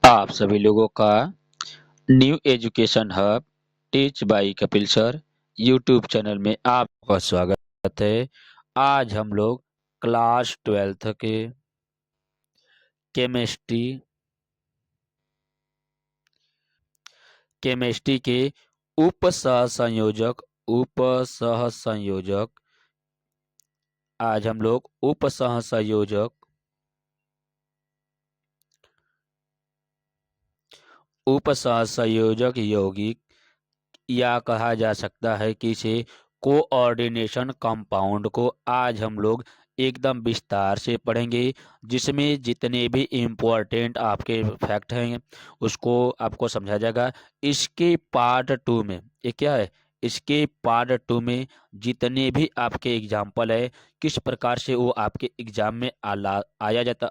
आप सभी लोगों का new education hub teach by Kapil sir YouTube channel में आपका स्वागत है। आज हम लोग क्लास 12th के केमिस्ट्री केमिस्ट्री के उपसह संयोजक आज हम लोग उपसहसंयोजक यौगिक या कहा जा सकता है कि इसे कोऑर्डिनेशन कंपाउंड को आज हम लोग एकदम विस्तार से पढ़ेंगे, जिसमें जितने भी इम्पोर्टेंट आपके फैक्ट हैं उसको आपको समझा जाएगा। इसके पार्ट टू में ये क्या है, इसके पार्ट टू में जितने भी आपके एग्जाम्पल है, किस प्रकार से वो आपके एग्जाम में आया जाता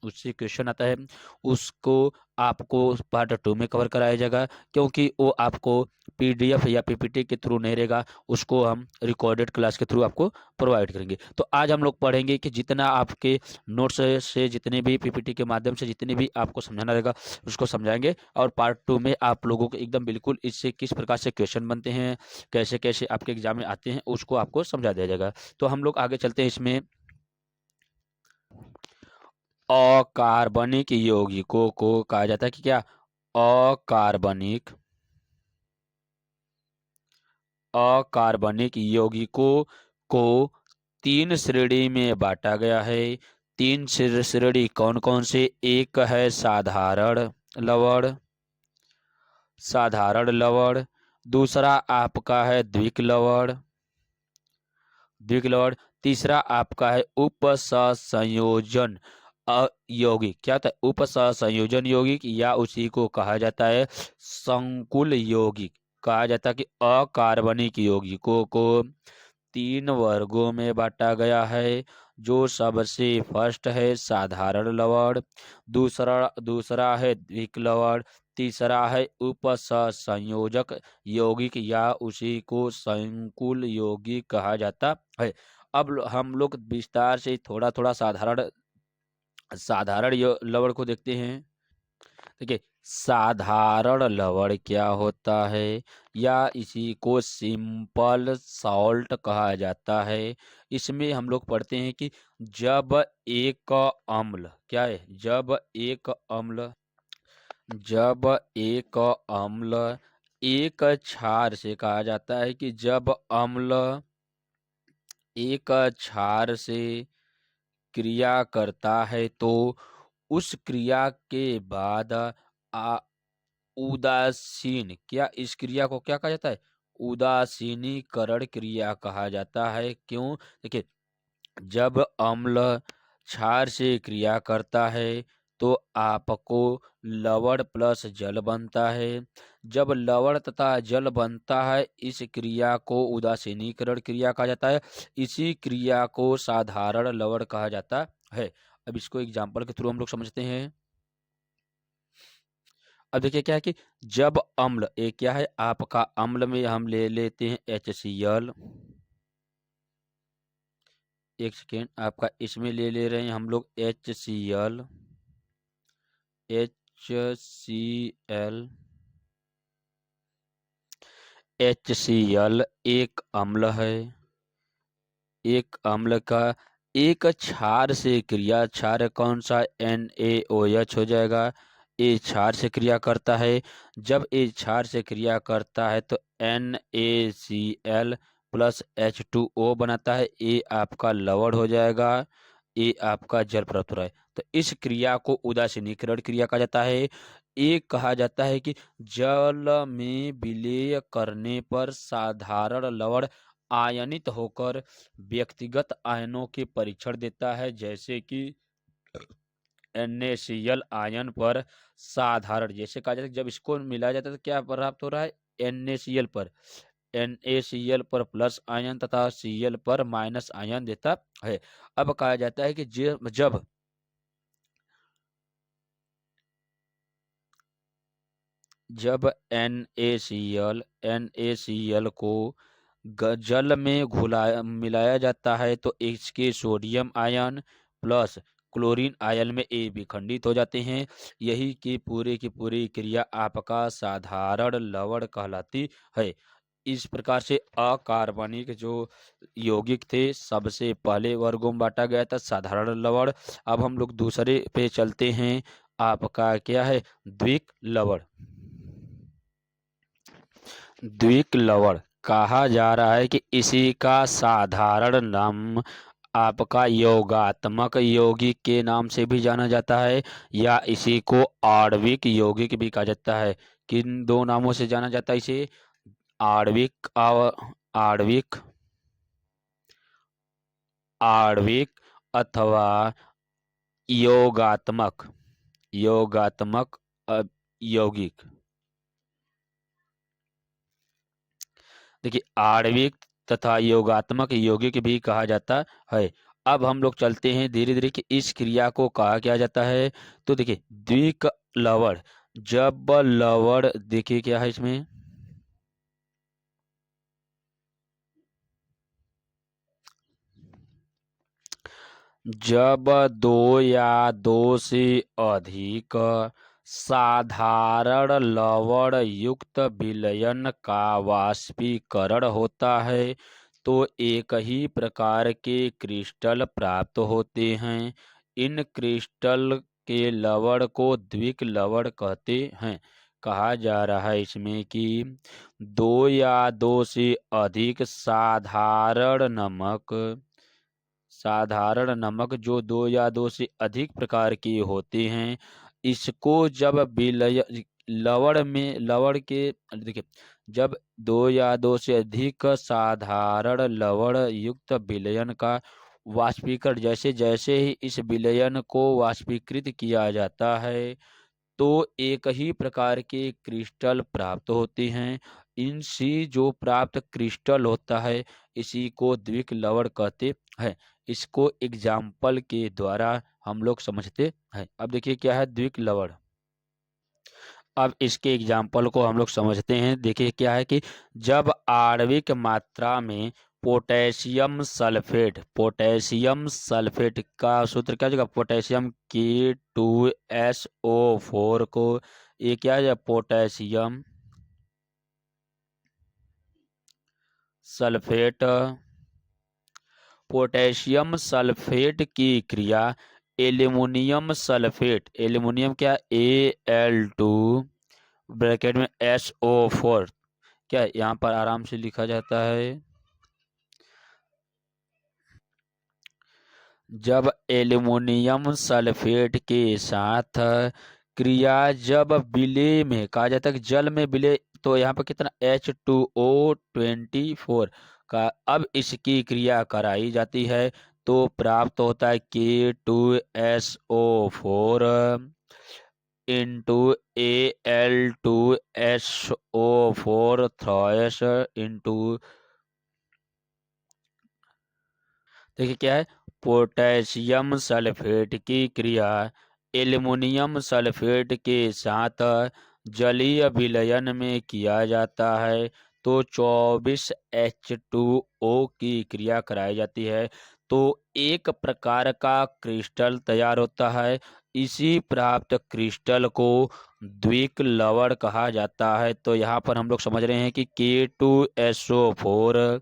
उससे क्वेश्चन आता है, उसको आपको पार्ट टू में कवर कराया जाएगा। क्योंकि वो आपको पीडीएफ या पीपीटी के थ्रू नहीं रहेगा, उसको हम रिकॉर्डेड क्लास के थ्रू आपको प्रोवाइड करेंगे। तो आज हम लोग पढ़ेंगे कि जितना आपके नोट्स से जितने भी पीपीटी के माध्यम से जितने भी आपको समझाना रहेगा उसको समझाएंगे, और पार्ट टू में आप लोगों को एकदम बिल्कुल इससे किस प्रकार से क्वेश्चन बनते हैं, कैसे कैसे आपके एग्जाम में आते हैं, उसको आपको समझा दिया जाएगा। तो हम लोग आगे चलते हैं। इसमें अकार्बनिक यौगिकों को कहा जाता है कि क्या, अकार्बनिक अकार्बनिक यौगिकों को तीन श्रेणी में बांटा गया है। तीन श्रेणी कौन कौन से? एक है साधारण लवण, दूसरा आपका है द्विक लवण, तीसरा आपका है उपसंयोजन यौगिक। क्या था? उपसंयोजन यौगिक, या उसी को कहा जाता है संकुल यौगिक। कहा जाता है कि अकार्बनिक यौगिकों को तीन वर्गों में बांटा गया है। जो सबसे फर्स्ट है साधारण लवण, दूसरा दूसरा है द्विक लवण, तीसरा है उपसंयोजक यौगिक, या उसी को संकुल यौगिक कहा जाता है। अब हम लोग विस्तार से थोड़ा थोड़ा साधारण लवण को देखते हैं। देखिए, साधारण लवण क्या होता है, या इसी को सिंपल सॉल्ट कहा जाता है। इसमें हम लोग पढ़ते हैं कि जब एक अम्ल क्या है, जब एक अम्ल एक क्षार से, कहा जाता है कि जब अम्ल एक क्षार से क्रिया करता है तो उस क्रिया के बाद उदासीन, क्या इस क्रिया को क्या कहा जाता है? उदासीनीकरण क्रिया कहा जाता है। क्यों? देखिए, जब अम्ल क्षार से क्रिया करता है तो आपको लवण प्लस जल बनता है। जब लवण तथा जल बनता है, इस क्रिया को उदासीनीकरण क्रिया कहा जाता है। इसी क्रिया को साधारण लवण कहा जाता है। अब इसको एग्जाम्पल के थ्रू हम लोग समझते हैं। अब देखिए क्या है कि जब अम्ल, एक क्या है आपका अम्ल में हम ले लेते हैं HCl। एक सेकेंड, आपका इसमें ले रहे हैं हम लोग HCl। HCl HCl एक अम्ल है। एक अम्ल का एक क्षार से क्रिया, क्षार कौन सा? NaOH हो जाएगा। ये क्षार से क्रिया करता है। जब ये क्षार से क्रिया करता है तो NaCl प्लस H2O बनाता है। ये आपका लवण हो जाएगा, ये आपका जल प्राप्त हो रहा है। तो इस क्रिया को उदासीनीकरण क्रिया कहा जाता है। एक कहा जाता है कि जल में विलय करने पर साधारण लवण आयनित होकर व्यक्तिगत आयनों के परीक्षण देता है, जैसे कि NaCl आयन पर साधारण, जैसे कहा जाता है जब इसको मिलाया जाता है तो क्या प्राप्त हो रहा है? NaCl पर NaCl पर प्लस आयन तथा Cl पर माइनस आयन देता है। अब कहा जाता है कि जब जब NaCl को जल में घुलाया मिलाया जाता है तो इसके sodium ion plus chlorine ion में ए विखंडित हो जाते हैं। यही की पूरी क्रिया आपका साधारण लवण कहलाती है। इस प्रकार से अकार्बनिक जो यौगिक थे सबसे पहले वर्गों में बांटा गया था साधारण लवण। अब हम लोग दूसरे पे चलते हैं, आपका क्या है द्विक लवण। द्विक लवण कहा जा रहा है कि इसी का साधारण नाम आपका योगात्मक यौगिक के नाम से भी जाना जाता है, या इसी को आणविक यौगिक भी कहा जाता है। किन दो नामों से जाना जाता है इसे? आणविक आणविक आणविक अथवा योगात्मक योगात्मक यौगिक। देखिए आणविक तथा योगात्मक यौगिक भी कहा जाता है। अब हम लोग चलते हैं धीरे धीरे कि इस क्रिया को कहा क्या जाता है। तो देखिए द्विक लवण, जब लवण देखिए क्या है इसमें, जब दो या दो से अधिक साधारण लवण युक्त विलयन का वाष्पीकरण होता है तो एक ही प्रकार के क्रिस्टल प्राप्त होते हैं। इन क्रिस्टल के लवण को द्विक लवण कहते हैं। कहा जा रहा है इसमें कि दो या दो से अधिक साधारण नमक जो दो या दो से अधिक प्रकार के होते हैं, इसको जब विलय लवण के देखिए, जब दो या दो से अधिक साधारण लवण युक्त विलयन का वाष्पीकरण, जैसे जैसे ही इस विलयन को वाष्पीकृत किया जाता है तो एक ही प्रकार के क्रिस्टल प्राप्त होते हैं। इनसे जो प्राप्त क्रिस्टल होता है इसी को द्विक लवण कहते हैं। इसको एग्जाम्पल के द्वारा हम लोग समझते हैं। अब देखिए क्या है द्विक लवण। अब इसके एग्जाम्पल को हम लोग समझते हैं। देखिए क्या है कि जब आणविक मात्रा में पोटेशियम सल्फेट का सूत्र क्या होगा, पोटेशियम K2SO4 को ये क्या है सल्फेट पोटेशियम सल्फेट की क्रिया एल्यूमिनियम क्या Al2 ब्रैकेट में SO4 क्या यहाँ पर आराम से लिखा जाता है। जब एल्युमिनियम सल्फेट के साथ क्रिया जब विलेय में कहा जाता है कि जल में विलेय, तो यहाँ पर कितना H2O24 का अब इसकी क्रिया कराई जाती है तो प्राप्त होता है K2SO4 into Al2SO4 thrice into, देखिए क्या है पोटेशियम सल्फेट की क्रिया एल्युमिनियम सल्फेट के साथ जलीय विलयन में किया जाता है तो 24H2O की क्रिया कराई जाती है तो एक प्रकार का क्रिस्टल तैयार होता है। इसी प्राप्त क्रिस्टल को द्विक लवण कहा जाता है। तो यहाँ पर हम लोग समझ रहे हैं कि K2SO4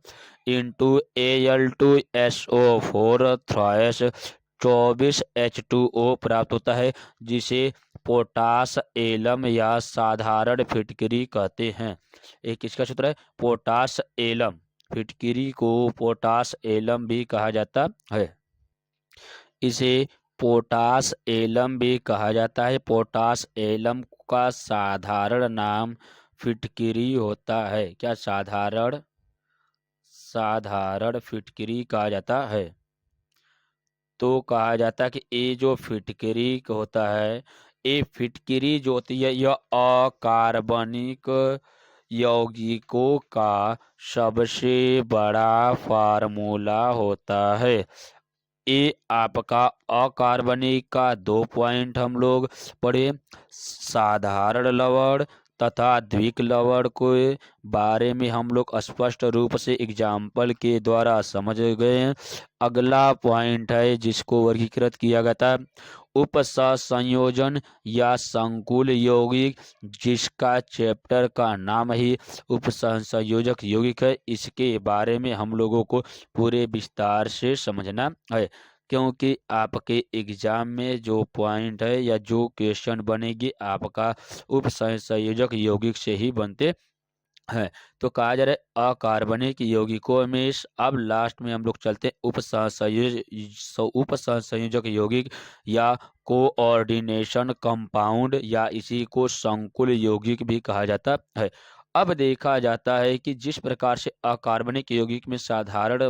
into Al2SO4 thrice 24H2O प्राप्त होता है, जिसे पोटास एलम या साधारण फिटकरी कहते हैं। एक किसका सूत्र है पोटास एलम, फिटकरी को पोटास एलम भी कहा जाता है। इसे पोटास एलम भी कहा जाता है। पोटास एलम का साधारण नाम फिटकरी होता है। क्या साधारण फिटकरी कहा जाता है। तो कहा जाता है कि ये जो फिटकरी होता है, ये फिटकरी जो होती है यह अकार्बनिक यौगिकों का सबसे बड़ा फार्मूला होता है। ये आपका अकार्बनिक का 2 पॉइंट हम लोग पढ़े, साधारण लवण तथा द्विक लवण के बारे में हम लोग स्पष्ट रूप से एग्जाम्पल के द्वारा समझ गए हैं। अगला पॉइंट है जिसको वर्गीकृत किया गया था उपसंयोजन या संकुल यौगिक, जिसका चैप्टर का नाम ही उपसंयोजक यौगिक है। इसके बारे में हम लोगों को पूरे विस्तार से समझना है, क्योंकि आपके एग्जाम में जो पॉइंट है या जो क्वेश्चन बनेगी आपका उपसंयोजक यौगिक से ही बनते है। तो कहा जा रहा है अकार्बनिक यौगिकों में अब लास्ट में हम लोग चलते हैं उपसंयोजक यौगिक या कोऑर्डिनेशन कंपाउंड, या इसी को संकुल यौगिक भी कहा जाता है। अब देखा जाता है कि जिस प्रकार से अकार्बनिक यौगिक में साधारण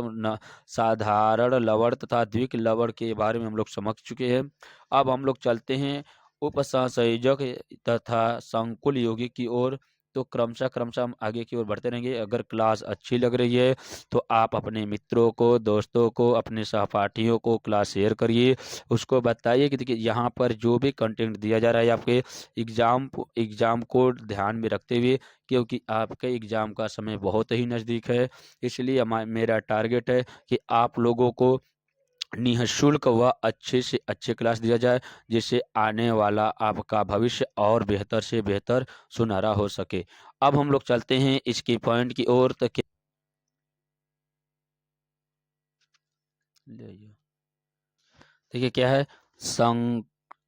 लवण तथा द्विक लवण के बारे में हम लोग समझ चुके हैं। अब हम लोग चलते हैं उपसंयोजक तथा संकुल यौगिक की ओर। तो क्रमशः क्रमशः हम आगे की ओर बढ़ते रहेंगे। अगर क्लास अच्छी लग रही है तो आप अपने मित्रों को, दोस्तों को, अपने सहपाठियों को क्लास शेयर करिए। उसको बताइए कि देखिए यहाँ पर जो भी कंटेंट दिया जा रहा है आपके एग्जाम को ध्यान में रखते हुए, क्योंकि आपके एग्जाम का समय बहुत ही नज़दीक है। इसलिए मेरा टारगेट है कि आप लोगों को निःशुल्क व अच्छे से अच्छे क्लास दिया जाए, जिससे आने वाला आपका भविष्य और बेहतर से बेहतर सुनहरा हो सके। अब हम लोग चलते हैं इसके पॉइंट की ओर। तो देखिए क्या है सं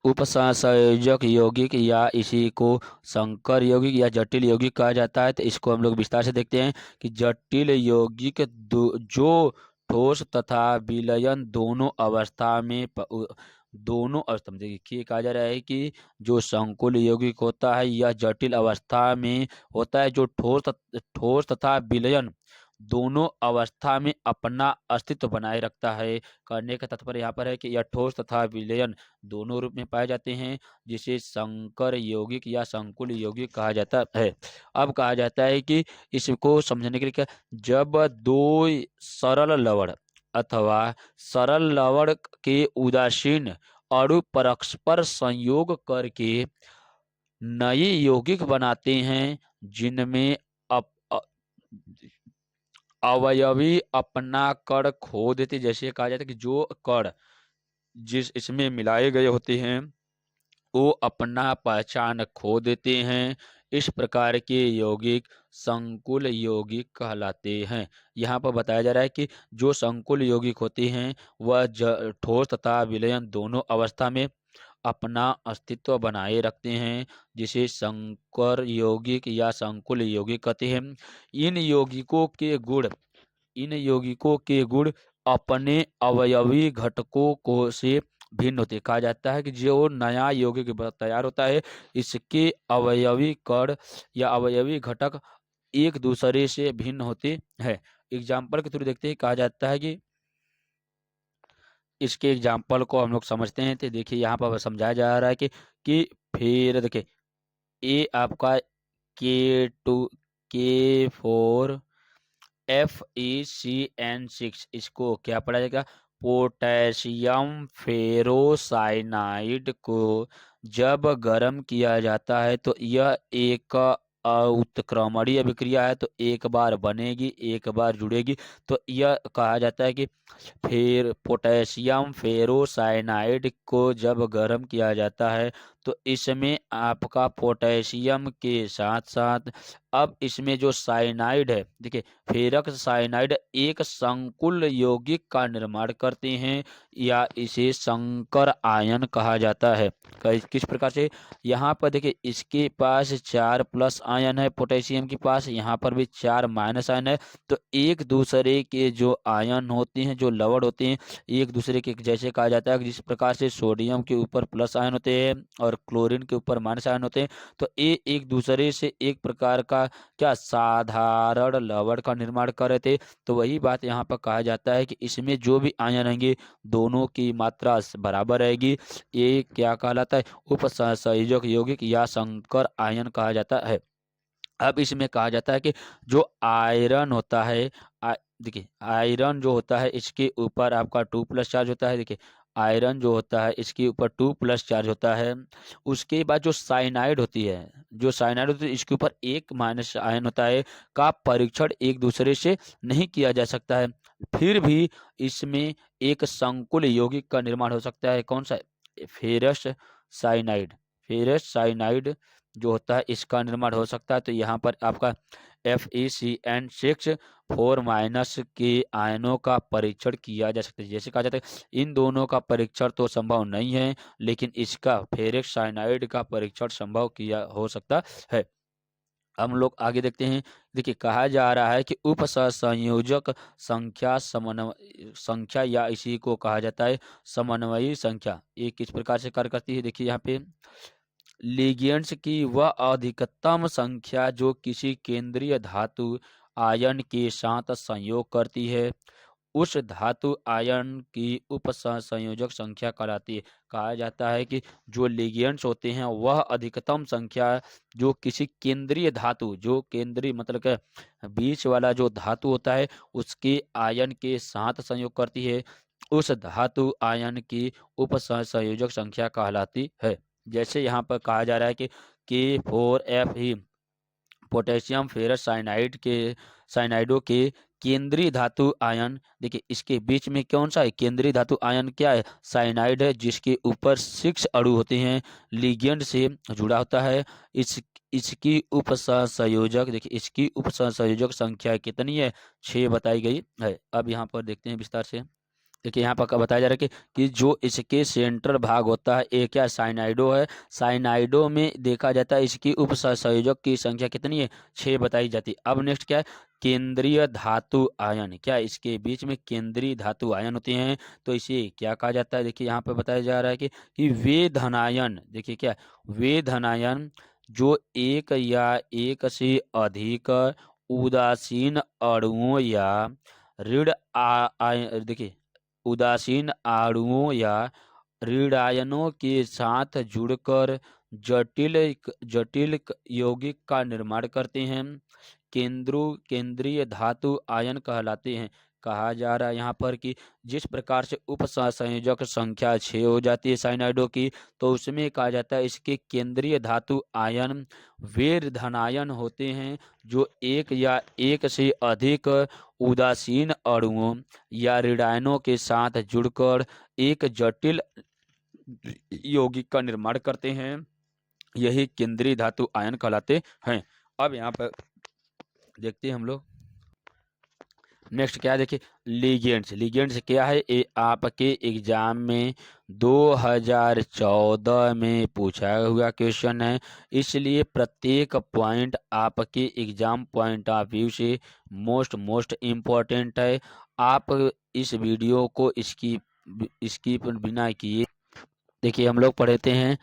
उपसंयोजक यौगिक, या इसी को संकर यौगिक या जटिल यौगिक कहा जाता है। तो इसको हम लोग विस्तार से देखते हैं कि जटिल यौगिक जो ठोस तथा विलयन दोनों अवस्था में देखिए कहा जा रहा है कि जो संकुल यौगिक होता है यह जटिल अवस्था में होता है, जो ठोस तथा विलयन दोनों अवस्था में अपना अस्तित्व बनाए रखता है। करने का तात्पर्य यहाँ पर है कि यह ठोस तथा विलयन दोनों रूप में पाए जाते हैं, जिसे संकर यौगिक या संकुल यौगिक कहा जाता है। अब कहा जाता है कि इसको समझने के लिए क्या, जब दो सरल लवण अथवा सरल लवण के उदासीन अणु परस्पर संयोग करके नए यौगिक बनाते हैं, जिनमें अप, अ- अवयवी अपना कण खो देते। जैसे कहा जाता है कि जो कण जिस इसमें मिलाए गए होते हैं वो अपना पहचान खो देते हैं। इस प्रकार के यौगिक संकुल यौगिक कहलाते हैं। यहाँ पर बताया जा रहा है कि जो संकुल यौगिक होते हैं वह ठोस तथा विलयन दोनों अवस्था में अपना अस्तित्व बनाए रखते हैं, जिसे संकर यौगिक या संकुल यौगिक कहते हैं। इन यौगिकों के गुण अपने अवयवी घटकों को से भिन्न होते। कहा जाता है कि जो नया यौगिक तैयार होता है इसके अवयवी कण या अवयवी घटक एक दूसरे से भिन्न होते हैं। एग्जाम्पल के थ्रू देखते हैं। कहा जाता है कि इसके एग्जाम्पल को हम लोग समझते हैं। तो देखिए यहाँ पर समझाया जा रहा है कि फिर देखिए ए आपका K2 K4 FeCN6, इसको क्या पढ़ा जाएगा, पोटेशियम फेरोसाइनाइड को जब गर्म किया जाता है तो यह एक उत्क्रमणीय अभिक्रिया है। तो एक बार बनेगी एक बार जुड़ेगी। तो यह कहा जाता है कि फिर पोटेशियम फेरोसाइनाइड को जब गर्म किया जाता है तो इसमें आपका पोटेशियम के साथ साथ अब इसमें जो साइनाइड है, देखिए फेरक साइनाइड एक संकुल यौगिक का निर्माण करते हैं, या इसे संकर आयन कहा जाता है। किस प्रकार से, यहाँ पर देखिए इसके पास 4 प्लस आयन है पोटेशियम के पास, यहाँ पर भी 4 माइनस आयन है। तो एक दूसरे के जो आयन होते हैं, जो लवण होते हैं, एक दूसरे के जैसे कहा जाता है कि जिस प्रकार से सोडियम के ऊपर प्लस आयन होते हैं और क्लोरीन के ऊपर माइनस आयन होते हैं, तो ये एक दूसरे से एक प्रकार का क्या साधारण लवण का निर्माण कर रहे थे। तो वही बात यहाँ पर कहा जाता है कि इसमें जो भी आयन रहेंगे दोनों की मात्रा बराबर रहेगी। ये क्या कहलाता है, उपसंयोजक यौगिक या संकर आयन कहा जाता है। अब इसमें कहा जाता है कि जो आयरन होता है, देखिए आयरन जो होता है इसके ऊपर आपका 2 प्लस चार्ज होता है। देखिए आयरन जो होता है इसके ऊपर 2+ चार्ज होता है। उसके बाद जो साइनाइड होती है, इसके ऊपर 1- आयन होता है, का परीक्षण एक दूसरे से नहीं किया जा सकता है। फिर भी इसमें एक संकुल यौगिक का निर्माण हो सकता है। कौन सा? Ferrous cyanide. फेरस साइनाइड जो होता है इसका निर्माण हो सकता है। तो यहाँ पर आपका FeCN6 4- के आयनों का परीक्षण किया जा सकता है। जैसे कहा जाता है इन दोनों का परीक्षण तो संभव नहीं है, लेकिन इसका फेरस साइनाइड का परीक्षण संभव किया हो सकता है। हम लोग आगे देखते हैं। देखिए कहा जा रहा है कि उपसंयोजक संख्या या इसी को कहा जाता है समन्वयी संख्या, ये किस प्रकार से कार्य करती है। देखिए यहाँ पे लिगेंड्स की वह अधिकतम संख्या जो किसी केंद्रीय धातु आयन के साथ संयोग करती है, उस धातु आयन की उपसंयोजक संख्या कहलाती है। कहा जाता है कि जो लिगेंड्स होते हैं वह अधिकतम संख्या जो किसी केंद्रीय धातु, जो केंद्रीय मतलब के बीच वाला जो धातु होता है उसके आयन के साथ संयोग करती है, उस धातु आयन की उपसंयोजक संख्या कहलाती है। जैसे यहाँ पर कहा जा रहा है कि K4Fe पोटेशियम फेरस साइनाइडों के केंद्रीय धातु आयन, देखिए इसके बीच में कौन सा है केंद्रीय धातु आयन, क्या है? साइनाइड है, जिसके ऊपर 6 अणु होते हैं, लिगेंड से जुड़ा होता है। इसकी उपसंयोजक, देखिए इसकी उपसंयोजक संख्या कितनी है? 6 बताई गई है। अब यहाँ पर देखते हैं विस्तार से। देखिए यहाँ पर बताया जा रहा है कि जो इसके सेंट्रल भाग होता है ये क्या साइनाइडो है। साइनाइडो में देखा जाता है इसकी उपसंयोजक की संख्या कितनी है? 6 बताई जाती है। अब नेक्स्ट क्या है? केंद्रीय धातु आयन, क्या इसके बीच में केंद्रीय धातु आयन होते हैं, तो इसे क्या कहा जाता है? देखिए यहाँ पर बताया जा रहा है कि वे धनायन, देखिए क्या वे धनायन जो एक या एक से अधिक उदासीन अणुओं या ऋण देखिए उदासीन अणुओं या ऋणायनों के साथ जुड़कर जटिल जटिल यौगिक का निर्माण करते हैं, केंद्रीय धातु आयन कहलाते हैं। कहा जा रहा है यहाँ पर कि जिस प्रकार से उपसंयोजक संख्या 6 हो जाती है साइनाइडो की, तो उसमें कहा जाता है इसके केंद्रीय धातु आयन वे धनायन होते हैं जो एक या एक से अधिक उदासीन अणुओं या ऋणायनों के साथ जुड़कर एक जटिल यौगिक का निर्माण करते हैं, यही केंद्रीय धातु आयन कहलाते हैं। अब यहाँ पर देखते हैं हम लोग नेक्स्ट क्या है। देखिए लिगेंड्स क्या है, ये आपके एग्जाम में 2014 में पूछा हुआ क्वेश्चन है, इसलिए प्रत्येक पॉइंट आपके एग्जाम पॉइंट ऑफ व्यू से मोस्ट इम्पोर्टेंट है। आप इस वीडियो को स्किप बिना किए देखिए। हम लोग पढ़ते हैं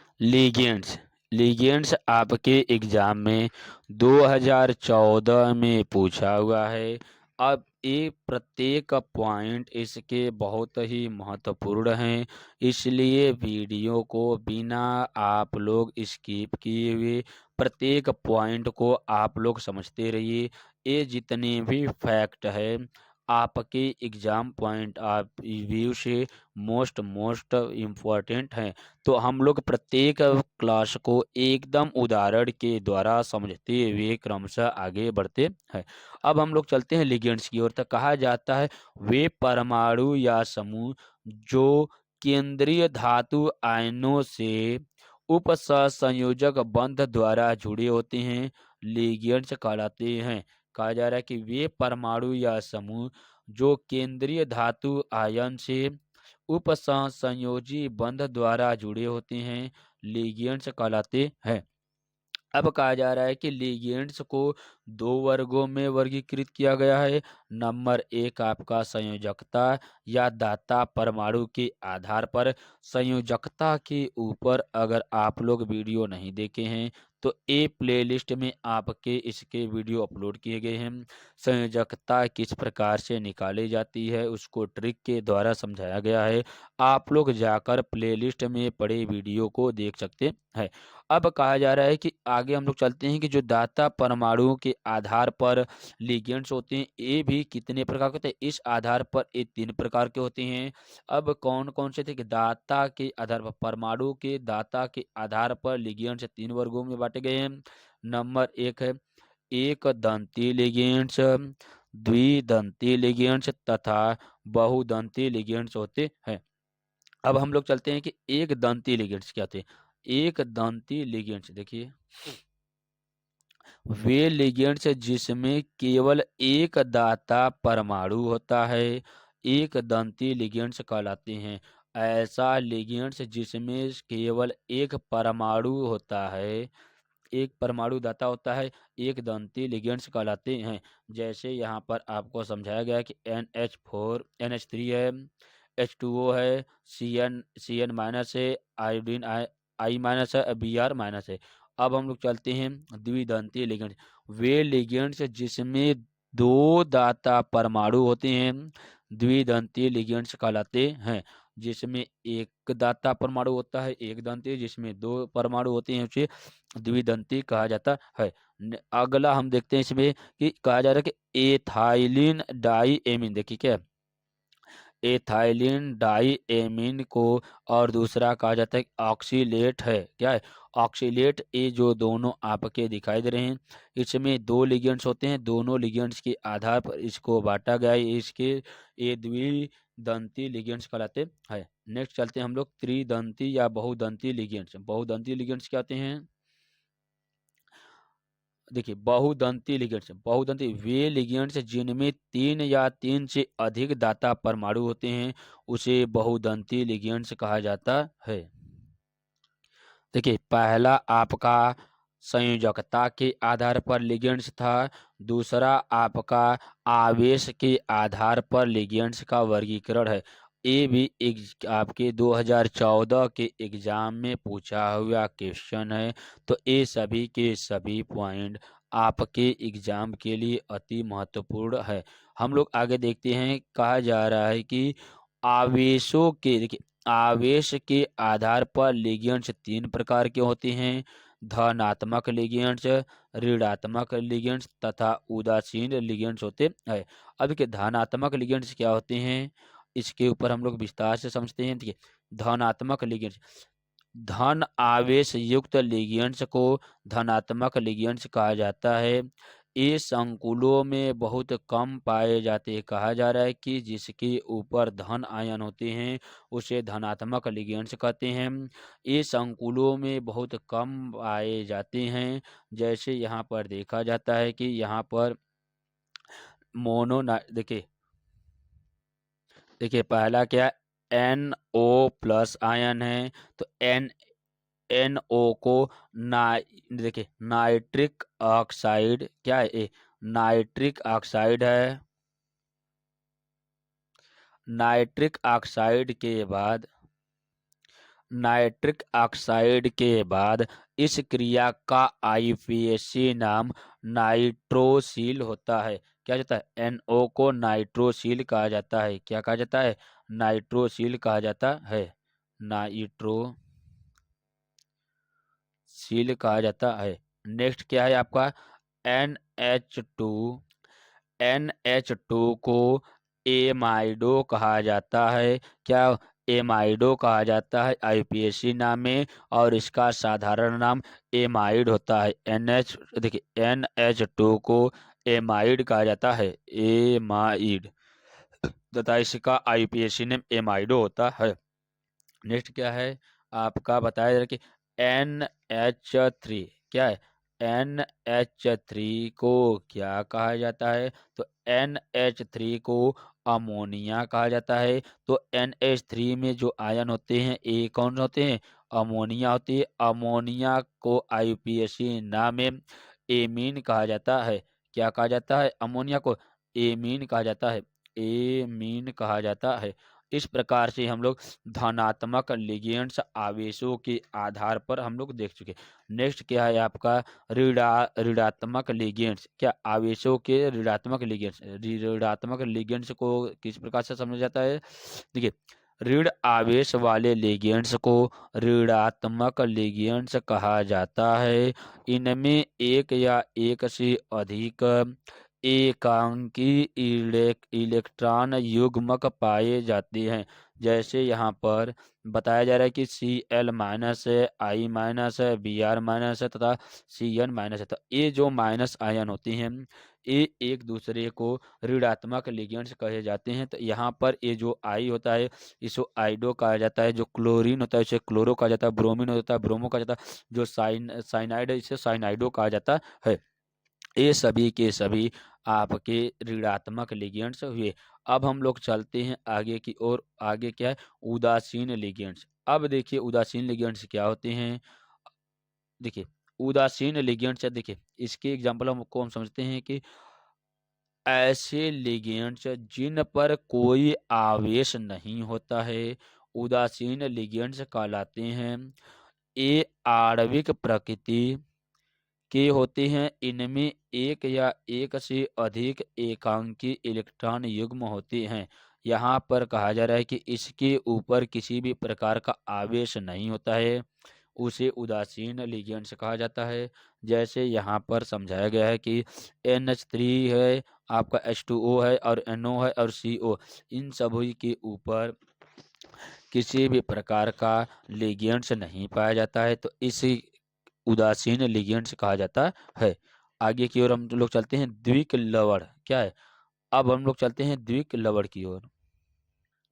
लिगेंड्स आपके एग्जाम में 2014 में पूछा हुआ है। अब ये प्रत्येक पॉइंट इसके बहुत ही महत्वपूर्ण हैं, इसलिए वीडियो को बिना आप लोग स्किप किए हुए प्रत्येक पॉइंट को आप लोग समझते रहिए। ये जितने भी फैक्ट है आपके एग्जाम पॉइंट ऑफ व्यू से मोस्ट इम्पोर्टेंट हैं। तो हम लोग प्रत्येक क्लास को एकदम उदाहरण के द्वारा समझते हुए क्रमशः आगे बढ़ते हैं। अब हम लोग चलते हैं लिगेंड्स की ओर। तक कहा जाता है वे परमाणु या समूह जो केंद्रीय धातु आयनों से उपसंयोजक बंध द्वारा जुड़े होते हैं, लिगेंड्स कहलाते हैं। कहा जा रहा है कि वे परमाणु या समूह जो केंद्रीय धातु आयन से उपसंयोजी बंध द्वारा जुड़े होते हैं, लिगेंड्स कहलाते हैं। अब कहा जा रहा है कि लिगेंड्स को 2 वर्गों में वर्गीकृत किया गया है। नंबर 1 आपका संयोजकता या दाता परमाणु के आधार पर। संयोजकता के ऊपर अगर आप लोग वीडियो नहीं देखे हैं तो ये प्लेलिस्ट में आपके इसके वीडियो अपलोड किए गए हैं। संयोजकता किस प्रकार से निकाली जाती है उसको ट्रिक के द्वारा समझाया गया है। आप लोग जाकर प्लेलिस्ट में पड़े वीडियो को देख सकते हैं। अब कहा जा रहा है कि आगे हम लोग चलते हैं कि जो दाता परमाणुओं के आधार पर लिगेंड्स होते हैं ये भी कितने प्रकार के होते हैं। इस आधार पर ये 3 प्रकार के होते हैं। अब कौन कौन से थे कि दाता के आधार पर, परमाणु के दाता के आधार पर लिगेंड्स 3 वर्गों में बांटे गए हैं। नंबर 1 है एक दंती लिगेंड्स, द्विदंती लिगेंड्स तथा बहुदंती लिगेंड्स होते हैं। अब हम लोग चलते हैं कि एक दंती लिगेंड्स क्या होते हैं। एक दंती लिगेंड्स देखिए वे लिगेंड्स जिसमें केवल एक दाता परमाणु होता है, एक दंती लिगेंड्स कहलाते हैं। ऐसा लिगेंड्स जिसमें केवल एक परमाणु होता है, एक परमाणु दाता होता है, एक दंती लिगेंड्स कहलाते हैं। जैसे यहाँ पर आपको समझाया गया है कि NH4 NH3 है, H2O है, CN माइनस है, आयोडीन I माइनस है, Br माइनस है। अब हम लोग चलते हैं द्विदंती लिगेंड्स। वे लिगेंड्स जिसमें दो दाता परमाणु होते हैं द्विदंती लिगेंड्स कहलाते हैं। जिसमें एक दाता परमाणु होता है एक दंती, जिसमें दो परमाणु होते हैं उसे द्विदंती कहा जाता है। अगला हम देखते हैं इसमें कि कहा जा रहा है कि एथाइलिन डाई एमीन, देखिए क्या एथाइलिन डाई एमीन को और दूसरा कहा जाता है ऑक्सीलेट है। क्या है ऑक्सीलेट। ये जो दोनों आपके दिखाई दे रहे हैं इसमें दो लिगेंड्स होते हैं, दोनों लिगेंड्स के आधार पर इसको बांटा गया है। इसके ये द्विदंती लिगेंड्स कहलाते हैं। नेक्स्ट चलते हैं हम लोग त्रिदंती या बहुदंती लिगेंड्स। बहुदंती लिगेंड्स क्या होते हैं। देखिए बहुदंती लिगेंड्स, बहुदंती वे लिगेंड्स जिनमें 3 या 3 से अधिक दाता परमाणु होते हैं उसे बहुदंती लिगेंड्स कहा जाता है। देखिए पहला आपका संयोजकता के आधार पर लिगेंड्स था, दूसरा आपका आवेश के आधार पर लिगेंड्स का वर्गीकरण है। ये भी एक आपके 2014 के एग्जाम में पूछा हुआ क्वेश्चन है। तो ये सभी के सभी पॉइंट आपके एग्जाम के लिए अति महत्वपूर्ण है। हम लोग आगे देखते हैं, कहा जा रहा है कि आवेशों के, देखिए आवेश के आधार पर लिगेंड्स 3 प्रकार के होते हैं। धनात्मक लिगेंड्स, ऋणात्मक लिगेंड्स तथा उदासीन लिगेंड्स होते हैं। अब देखिए धनात्मक लिगेंड्स क्या होते हैं इसके ऊपर हम लोग विस्तार से समझते हैं। देखिए धनात्मक लिगेंड्स, धन आवेश युक्त लिगेंड्स को धनात्मक लिगेंड्स कहा जाता है। ये संकुलों में बहुत कम पाए जाते हैं। कहा जा रहा है कि जिसके ऊपर धन आयन होते हैं उसे धनात्मक लिगेंड्स कहते हैं। ये संकुलों में बहुत कम पाए जाते हैं। जैसे यहाँ पर देखा जाता है कि यहाँ पर मोनो देखिए, देखिए पहला क्या NO+ आयन है। तो NO को देखिए नाइट्रिक ऑक्साइड, क्या है ये नाइट्रिक ऑक्साइड है। नाइट्रिक ऑक्साइड के बाद, नाइट्रिक ऑक्साइड के बाद इस क्रिया का आईपीएसी नाम नाइट्रोसिल होता है। क्या जाता है NO को नाइट्रोसिल कहा जाता है। क्या कहा जाता है नाइट्रोसिल कहा जाता है। नाइट्रोसिल कहा जाता है। नेक्स्ट क्या है आपका NH2। NH2 को एमाइडो कहा जाता है। क्या एमाइडो कहा जाता है आईपीएसी नाम में, और इसका साधारण नाम एमाइड होता है। देखिए NH2 को एमाइड कहा जाता है, एमाइड, तथा इसका आईपीएसी नेम एमाइडो होता है। नेक्स्ट क्या है आपका बताया जा रहा है कि NH3 क्या है। NH3 को क्या कहा जाता है। तो NH3 को अमोनिया कहा जाता है। तो NH3 में जो आयन होते हैं ये कौन होते हैं अमोनिया होती है। अमोनिया को आईयूपीएसी नाम में एमीन कहा जाता है। क्या कहा जाता है अमोनिया को एमीन कहा जाता है, एमीन कहा जाता है। इस प्रकार से हम लोग धनात्मक लिगेंड्स आवेशों के आधार पर हम लोग देख चुके। नेक्स्ट क्या है आपका ऋणात्मक लिगेंड्स। क्या आवेशों के ऋणात्मक लिगेंड्स, ऋणात्मक लिगेंड्स को किस प्रकार से समझा जाता है? देखिए, ऋण आवेश वाले लिगेंड्स को ऋणात्मक लिगेंड्स कहा जाता है। इनमें एक या एक से अधिक एकांकी इलेक्ट्रॉन युग्मक पाए जाते हैं। जैसे यहाँ पर बताया जा रहा है कि Cl- है, I-, Br- है तथा Cn- है। तो ये जो माइनस आयन होती हैं ये एक दूसरे को ऋणात्मक लिगेंड्स कहे जाते हैं। तो यहाँ पर ये जो आई होता है इसको आइडो कहा जाता है, जो क्लोरीन होता है इसे क्लोरो कहा जाता है, ब्रोमीन होता है ब्रोमो कहा जाता है, जो साइनाइड है इसे साइनाइडो कहा जाता है। ये सभी के सभी आपके ऋणात्मक लिगेंड्स हुए। अब हम लोग चलते हैं आगे की ओर। आगे क्या है? उदासीन लिगेंड्स। अब देखिए उदासीन लिगेंड्स क्या होते हैं। देखिए उदासीन लिगेंड्स, देखिए इसके एग्जाम्पल हमको हम समझते हैं कि ऐसे लिगेंड्स जिन पर कोई आवेश नहीं होता है उदासीन लिगेंड्स कहलाते हैं। ये आणविक प्रकृति के होते हैं। इनमें एक या एक से अधिक एकांकी इलेक्ट्रॉन युग्म होते हैं। यहाँ पर कहा जा रहा है कि इसके ऊपर किसी भी प्रकार का आवेश नहीं होता है, उसे उदासीन लिगेंड्स कहा जाता है। जैसे यहाँ पर समझाया गया है कि NH3 है, आपका H2O है और NO है और CO, इन सभी के ऊपर किसी भी प्रकार का लिगेंड्स नहीं पाया जाता है, तो इसी उदासीन लिगेंड्स कहा जाता है। आगे की ओर हम लोग चलते हैं द्विक लवण। क्या है? अब हम लोग चलते हैं द्विक लवण की ओर।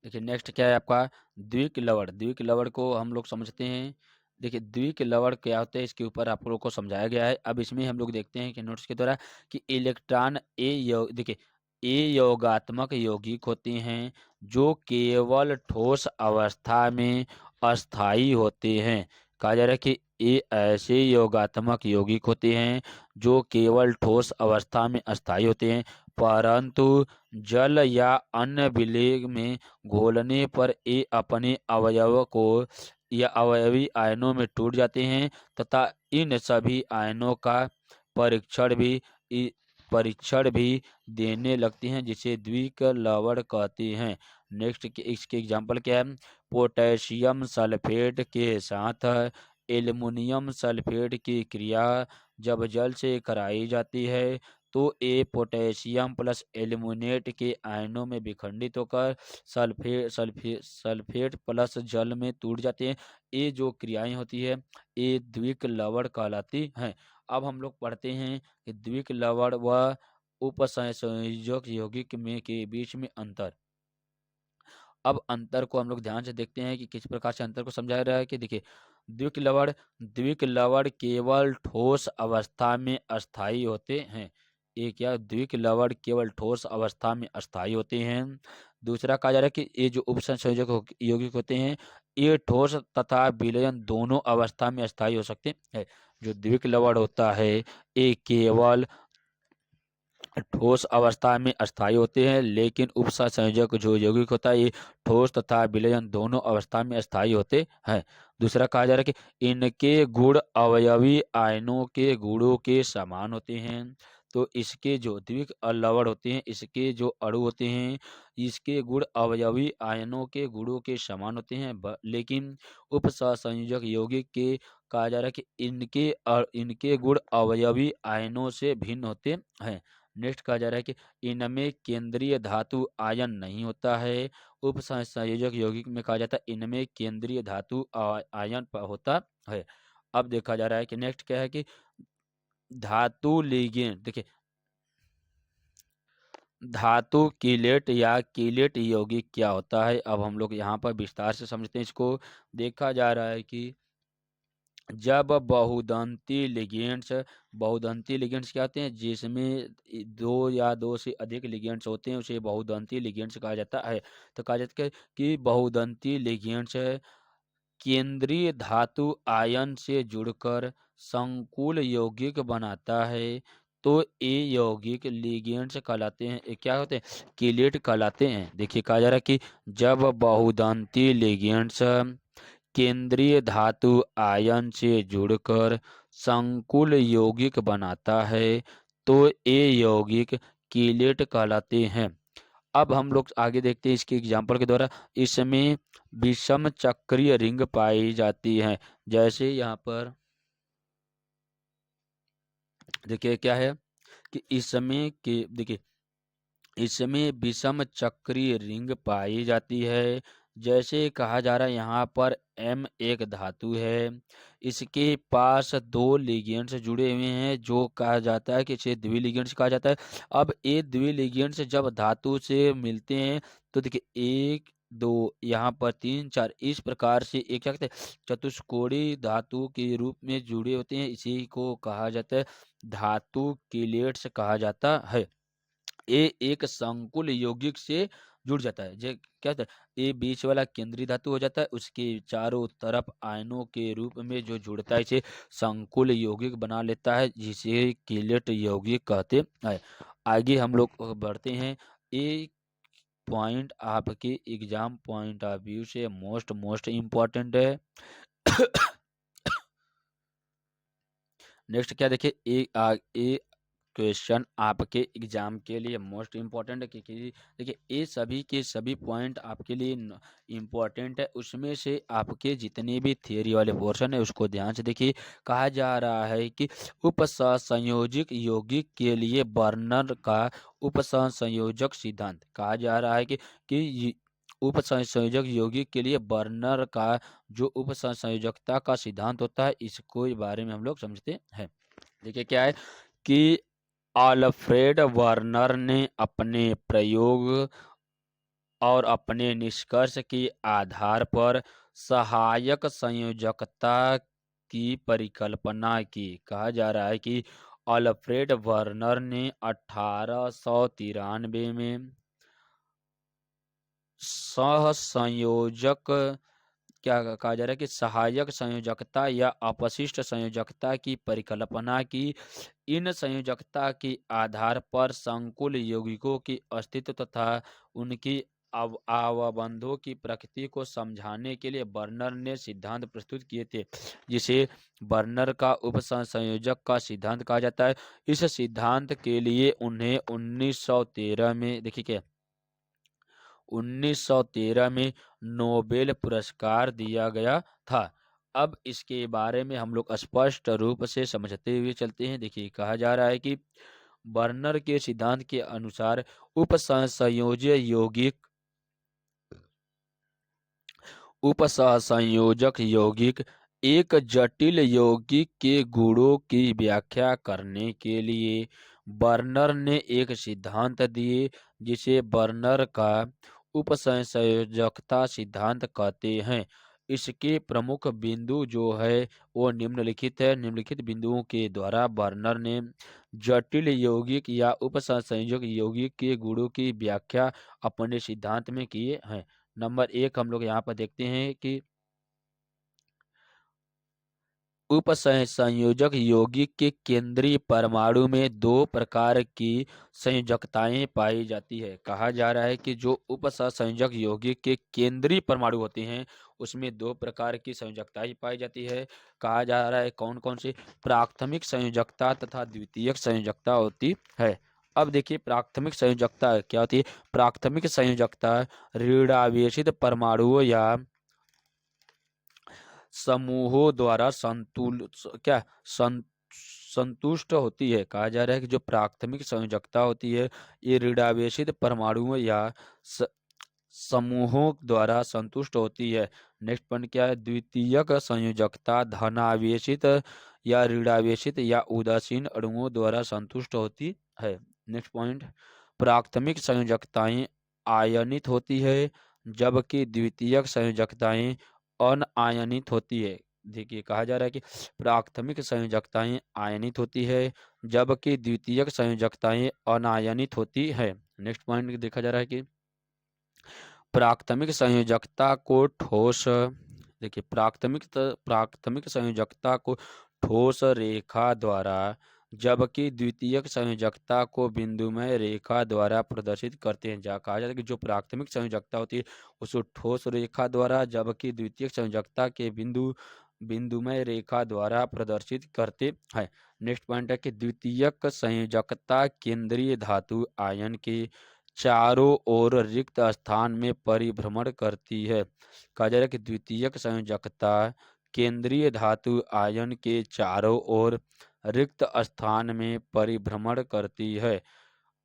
देखिए नेक्स्ट क्या है आपका? द्विक लवण। द्विक लवण को हम लोग समझते हैं। देखिए द्विक लवण क्या होता है इसके ऊपर आप लोगों को समझाया गया है। अब इसमें हम लोग देखते हैं कि नोट्स के द्वारा कि इलेक्ट्रॉन देखिए ए योगात्मक यौगिक होते हैं जो केवल ठोस अवस्था में अस्थाई होते हैं। कहा जा रहा है कि ये ऐसे योगात्मक यौगिक होते हैं जो केवल ठोस अवस्था में अस्थाई होते हैं, परंतु जल या अन्य विलेय में घोलने पर ये अपने अवयव को या अवयवी आयनों में टूट जाते हैं तथा इन सभी आयनों का परीक्षण भी इ- परीक्षण भी देने लगते हैं, जिसे द्विक लवण कहते हैं। नेक्स्ट इसके एग्जांपल क्या है? पोटेशियम सल्फेट के साथ एल्युमिनियम सल्फेट की क्रिया जब जल से कराई जाती है तो ये पोटेशियम प्लस एल्युमिनेट के आयनों में विखंडित होकर सल्फेट प्लस जल में टूट जाते हैं। ये जो क्रियाएं होती है ये द्विक लवण कहलाती हैं। अब हम लोग पढ़ते हैं कि द्विक लवण व उपसंयोजक यौगिक में के बीच में अंतर। अब अंतर को हम लोग ध्यान से देखते हैं कि किस प्रकार से अंतर को समझाया रहा है। कि देखिए द्विक लवण केवल ठोस अवस्था में अस्थाई होते हैं। ये क्या? द्विक लवण केवल ठोस अवस्था में अस्थाई होते हैं। दूसरा कहा जा रहा है कि ये जो उपसंयोजक यौगिक होते हैं ये ठोस तथा विलयन दोनों अवस्था में अस्थाई हो सकते हैं। जो द्विक लवण होता है ये केवल ठोस अवस्था में अस्थायी होते हैं, लेकिन उपसंयोजक जो यौगिक होता है ये ठोस तथा विलयन दोनों अवस्था में अस्थायी होते हैं। दूसरा कहा जा रहा है कि इनके गुण अवयवी आयनों के गुणों के समान होते हैं। तो इसके जो द्विक लवण होते हैं इसके जो अणु होते हैं इसके गुण अवयवी आयनों के गुणों के समान होते हैं, लेकिन उपसंयोजक यौगिक के कहा जा रहा है कि इनके गुण अवयवी आयनों से भिन्न होते हैं। नेक्स्ट कहा जा रहा है कि इनमें केंद्रीय धातु आयन नहीं होता है। उपसंयोजक यौगिक में कहा जाता है इनमें केंद्रीय धातु आयन होता है। अब देखा जा रहा है कि नेक्स्ट क्या है कि धातु लिगेंड। देखिए धातु कीलेट या कीलेट यौगिक क्या होता है, अब हम लोग यहाँ पर विस्तार से समझते हैं इसको। देखा जा रहा है कि जब बहुदंती लिगेंड्स क्या होते हैं जिसमें दो या दो से अधिक लिगेंड्स होते हैं उसे बहुदंती लिगेंड्स कहा जाता है। तो कहा जाता है कि बहुदंती लिगेंड्स केंद्रीय धातु आयन से जुड़कर संकुल यौगिक बनाता है। तो ये यौगिक लिगेंड्स कहलाते हैं। ये क्या होते हैं? कीलेट कहलाते हैं। देखिए कहा जा रहा है कि जब बहुदंती लिगेंड्स केंद्रीय धातु आयन से जुड़कर संकुल यौगिक बनाता है तो ये यौगिक कीलेट कहलाते हैं। अब हम लोग आगे देखते हैं इसके एग्जाम्पल के द्वारा। इसमें विषम चक्रीय रिंग पाई जाती है। जैसे यहाँ पर देखिए क्या है कि इसमें विषम चक्रीय रिंग पाई जाती है। जैसे कहा जा रहा है यहाँ पर M एक धातु है, इसके पास दो लिगेंड्स जुड़े हुए हैं जो कहा जाता है कि इसे द्विलिगेंड्स कहा जाता है। अब ये द्विलिगेंड्स जब धातु से मिलते हैं तो देखिए एक दो यहाँ पर तीन चार इस प्रकार से एक क्या कहते हैं चतुष्कोणीय धातु के रूप में जुड़े होते हैं। इसी को कहा जाता है धातु कीलेट्स कहा जाता है। ये एक संकुल यौगिक से जुड़ जाता है। जे क्या होता है? ये बीच वाला केंद्रीय धातु हो जाता है, उसके चारों तरफ आयनों के रूप में जो जुड़ता है इसे संकुल यौगिक बना लेता है, जिसे कीलेट यौगिक कहते हैं। आगे हम लोग बढ़ते हैं। एक पॉइंट आपके एग्जाम पॉइंट ऑफ व्यू से मोस्ट इम्पोर्टेंट है। नेक्स्ट क्या देखिए ए क्वेश्चन आपके एग्जाम के लिए मोस्ट इम्पॉर्टेंट है, क्योंकि देखिए ये सभी के सभी पॉइंट आपके लिए इम्पॉर्टेंट है। उसमें से आपके जितने भी थियरी वाले पोर्शन है उसको ध्यान से देखिए। कहा जा रहा है कि उपसंयोजक यौगिक के लिए बर्नर का उपसंयोजक सिद्धांत। कहा जा रहा है कि उपसंयोजक यौगिक के लिए बर्नर का जो उपसंयोजकता का सिद्धांत होता है इसको बारे में हम लोग समझते हैं। देखिए क्या है कि आल्फ्रेड वर्नर ने अपने प्रयोग और अपने निष्कर्ष के आधार पर सहायक संयोजकता की परिकल्पना की। कहा जा रहा है कि आल्फ्रेड वर्नर ने 1893 में सहसंयोजक क्या कहा जा रहा है कि सहायक संयोजकता या अपशिष्ट संयोजकता की परिकल्पना की। इन संयोजकता के आधार पर संकुल यौगिकों की अस्तित्व तथा उनकी आवबंधों की प्रकृति को समझाने के लिए बर्नर ने सिद्धांत प्रस्तुत किए थे, जिसे बर्नर का उपसंयोजक का सिद्धांत कहा जाता है। इस सिद्धांत के लिए उन्हें 1913 में देखिए क्या 1913 में नोबेल पुरस्कार दिया गया था। अब इसके बारे में हम लोग स्पष्ट रूप से समझते हुए चलते हैं। देखिए कहा जा रहा है कि बर्नर के सिद्धांत के अनुसार उपसंयोज्य यौगिक उपसंयोजक यौगिक एक जटिल यौगिक के गुणों की व्याख्या करने के लिए बर्नर ने एक सिद्धांत दिए, जिसे बर्नर का उपसंयोजकता सिद्धांत कहते हैं। इसके प्रमुख बिंदु जो है वो निम्नलिखित है। निम्नलिखित बिंदुओं के द्वारा बर्नर ने जटिल यौगिक या उपसंयोजक यौगिक के गुणों की व्याख्या अपने सिद्धांत में किए हैं। नंबर एक हम लोग यहाँ पर देखते हैं कि उपसंयोजक यौगिक के केंद्रीय परमाणु में दो प्रकार की संयोजकताएं पाई जाती है। कहा जा रहा है कि जो उपसंयोजक यौगिक के केंद्रीय परमाणु होते हैं उसमें दो प्रकार की संयोजकताएं पाई जाती है। कहा जा रहा है कौन कौन सी? प्राथमिक संयोजकता तथा द्वितीयक संयोजकता होती है। अब देखिए प्राथमिक संयोजकता क्या होती है? प्राथमिक संयोजकता ऋणावेशित परमाणुओं या समूहों द्वारा संतुष्ट होती है। कहा जा रहा है कि जो प्राथमिक संयोजकता होती है ये ऋणावेशित परमाणुओं या समूहों द्वारा संतुष्ट होती है। नेक्स्ट पॉइंट क्या है? द्वितीयक संयोजकता धनावेशित या ऋणावेशित या उदासीन अणुओं द्वारा संतुष्ट होती है। नेक्स्ट पॉइंट, प्राथमिक संयोजकताएं आयनित होती है जबकि द्वितीयक संयोजकताएं अनायनित होती है। देखिए कहा जा रहा है कि प्राथमिक संयोजकताएं आयनित होती है जबकि द्वितीयक संयोजकताएं अनायनित होती है। नेक्स्ट पॉइंट देखा जा रहा है कि प्राथमिक संयोजकता को ठोस देखिए प्राथमिक संयोजकता को ठोस रेखा द्वारा जबकि द्वितीयक संयोजकता को बिंदुमय रेखा द्वारा प्रदर्शित करते हैं। जा कहा जाता है कि जो प्राथमिक संयोजकता होती है उसको ठोस रेखा द्वारा, जबकि द्वितीयक संयोजकता के बिंदुमय रेखा द्वारा प्रदर्शित करते हैं। नेक्स्ट पॉइंट है कि द्वितीयक संयोजकता केंद्रीय धातु आयन के चारों ओर रिक्त स्थान में परिभ्रमण करती है। कहा जा रहा है कि द्वितीयक संयोजकता केंद्रीय धातु आयन के चारों ओर रिक्त स्थान में परिभ्रमण करती है।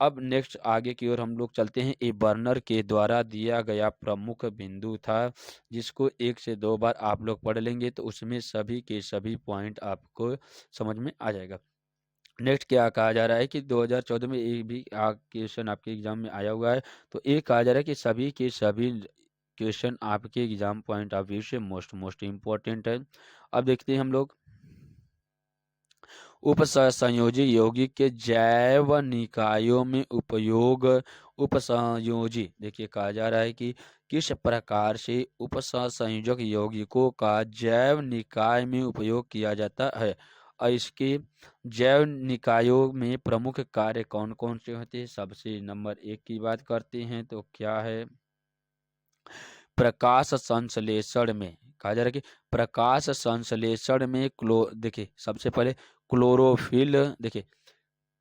अब नेक्स्ट आगे की ओर हम लोग चलते हैं। ए बर्नर के द्वारा दिया गया प्रमुख बिंदु था, जिसको 1 से 2 बार आप लोग पढ़ लेंगे तो उसमें सभी के सभी पॉइंट आपको समझ में आ जाएगा। नेक्स्ट क्या कहा जा रहा है कि 2014 में एक भी क्वेश्चन आपके एग्जाम में आया हुआ है, तो ये कहा जा रहा है कि सभी के सभी क्वेश्चन आपके एग्जाम पॉइंट ऑफ व्यू से मोस्ट इम्पोर्टेंट है। अब देखते हैं हम लोग उपसंयोजी यौगिक के जैव निकायों में उपयोग। उपसंयोजी देखिए कहा जा रहा है कि किस प्रकार से उपसंयोजक यौगिकों का जैव निकाय में उपयोग किया जाता है और इसके जैव निकायों में प्रमुख कार्य कौन कौन से होते हैं। सबसे नंबर 1 की बात करते हैं तो क्या है, प्रकाश संश्लेषण में। कहा जा रहा है कि प्रकाश संश्लेषण में देखिए सबसे पहले क्लोरोफिल। देखिए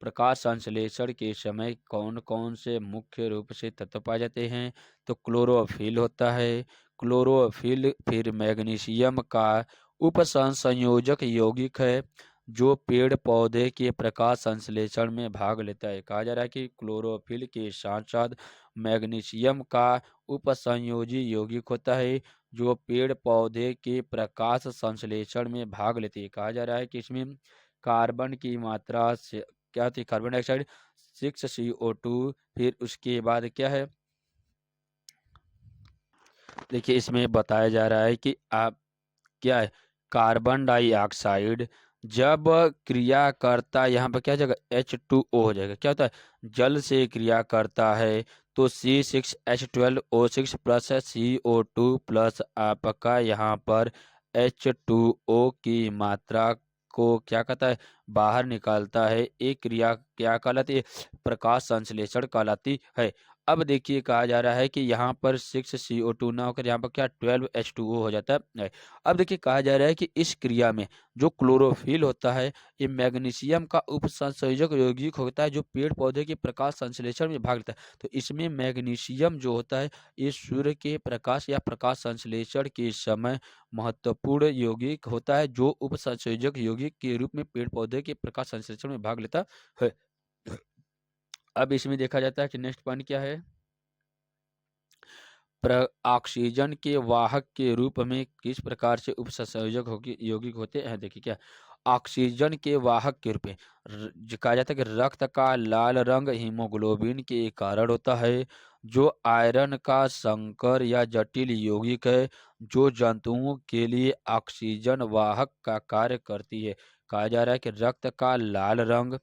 प्रकाश संश्लेषण के समय कौन कौन से मुख्य रूप से तत्व पाए जाते हैं, तो क्लोरोफिल होता है। क्लोरोफिल फिर मैग्नीशियम का उपसंयोजक यौगिक है जो पेड़ पौधे के प्रकाश संश्लेषण में भाग लेता है। कहा जा रहा है कि क्लोरोफिल के साथ साथ मैग्नीशियम का उपसंयोजी यौगिक होता है जो पेड़ पौधे के प्रकाश संश्लेषण में भाग लेती है। कहा जा रहा है कि इसमें कार्बन की मात्रा से क्या होती है, कार्बन डाइऑक्साइड 6CO2। फिर उसके बाद क्या है, देखिए इसमें बताया जा रहा है कि आप क्या है, कार्बन डाइऑक्साइड जब क्रिया करता है यहाँ पर क्या हो जाएगा, H2O हो जाएगा। क्या होता है, जल से क्रिया करता है तो C6H12O6 प्लस CO2 प्लस आपका यहाँ पर H2O की मात्रा को क्या कहता है, बाहर निकालता है। एक क्रिया क्या कहलाती है, प्रकाश संश्लेषण कहलाती है। अब देखिए कहा जा रहा है कि यहाँ पर 6CO2 ना होकर यहाँ पर क्या 12H2O हो जाता है। अब देखिए कहा जा रहा है कि इस क्रिया में जो क्लोरोफिल होता है ये मैग्नीशियम का उपसंयोजक यौगिक होता है जो पेड़ पौधे के प्रकाश संश्लेषण में भाग लेता है। तो इसमें मैग्नीशियम जो होता है ये सूर्य के प्रकाश या प्रकाश संश्लेषण के समय महत्वपूर्ण यौगिक होता है जो उपसंयोजक यौगिक के रूप में पेड़ पौधे के प्रकाश संश्लेषण में भाग लेता है। अब इसमें देखा जाता है कि नेक्स्ट पॉइंट क्या है, ऑक्सीजन के वाहक के रूप में किस प्रकार से उपसंयोजक यौगिक होते हैं। देखिए क्या, ऑक्सीजन के वाहक के रूप में कहा जाता है कि रक्त का लाल रंग हीमोग्लोबिन के कारण होता है जो आयरन का संकर या जटिल यौगिक है जो जंतुओं के लिए ऑक्सीजन वाहक का कार्य करती है। कहा जा रहा है कि रक्त का लाल रंग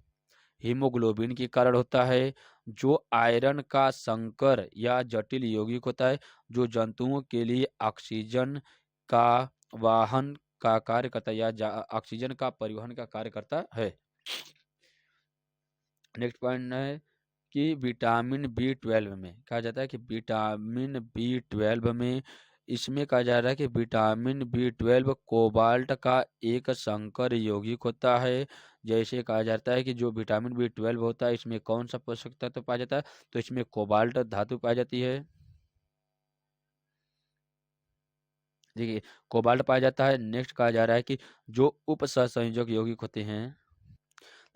हीमोग्लोबिन के कारण होता है जो आयरन का संकर या जटिल यौगिक होता है जो जंतुओं के लिए ऑक्सीजन का वाहन का कार्य करता है या ऑक्सीजन का परिवहन का कार्य करता है। नेक्स्ट पॉइंट है कि विटामिन B12 में कहा जाता है कि विटामिन B12 में इसमें कहा जा रहा है कि विटामिन B12 कोबाल्ट का एक संकर यौगिक होता है। जैसे कहा जाता है कि जो विटामिन B12 होता है इसमें कौन सा पोषक तत्व पाया जाता है, तो इसमें कोबाल्ट धातु पाई जाती है। देखिए कोबाल्ट पाया जाता है। नेक्स्ट कहा जा रहा है कि जो उपसंयोजक यौगिक होते हैं,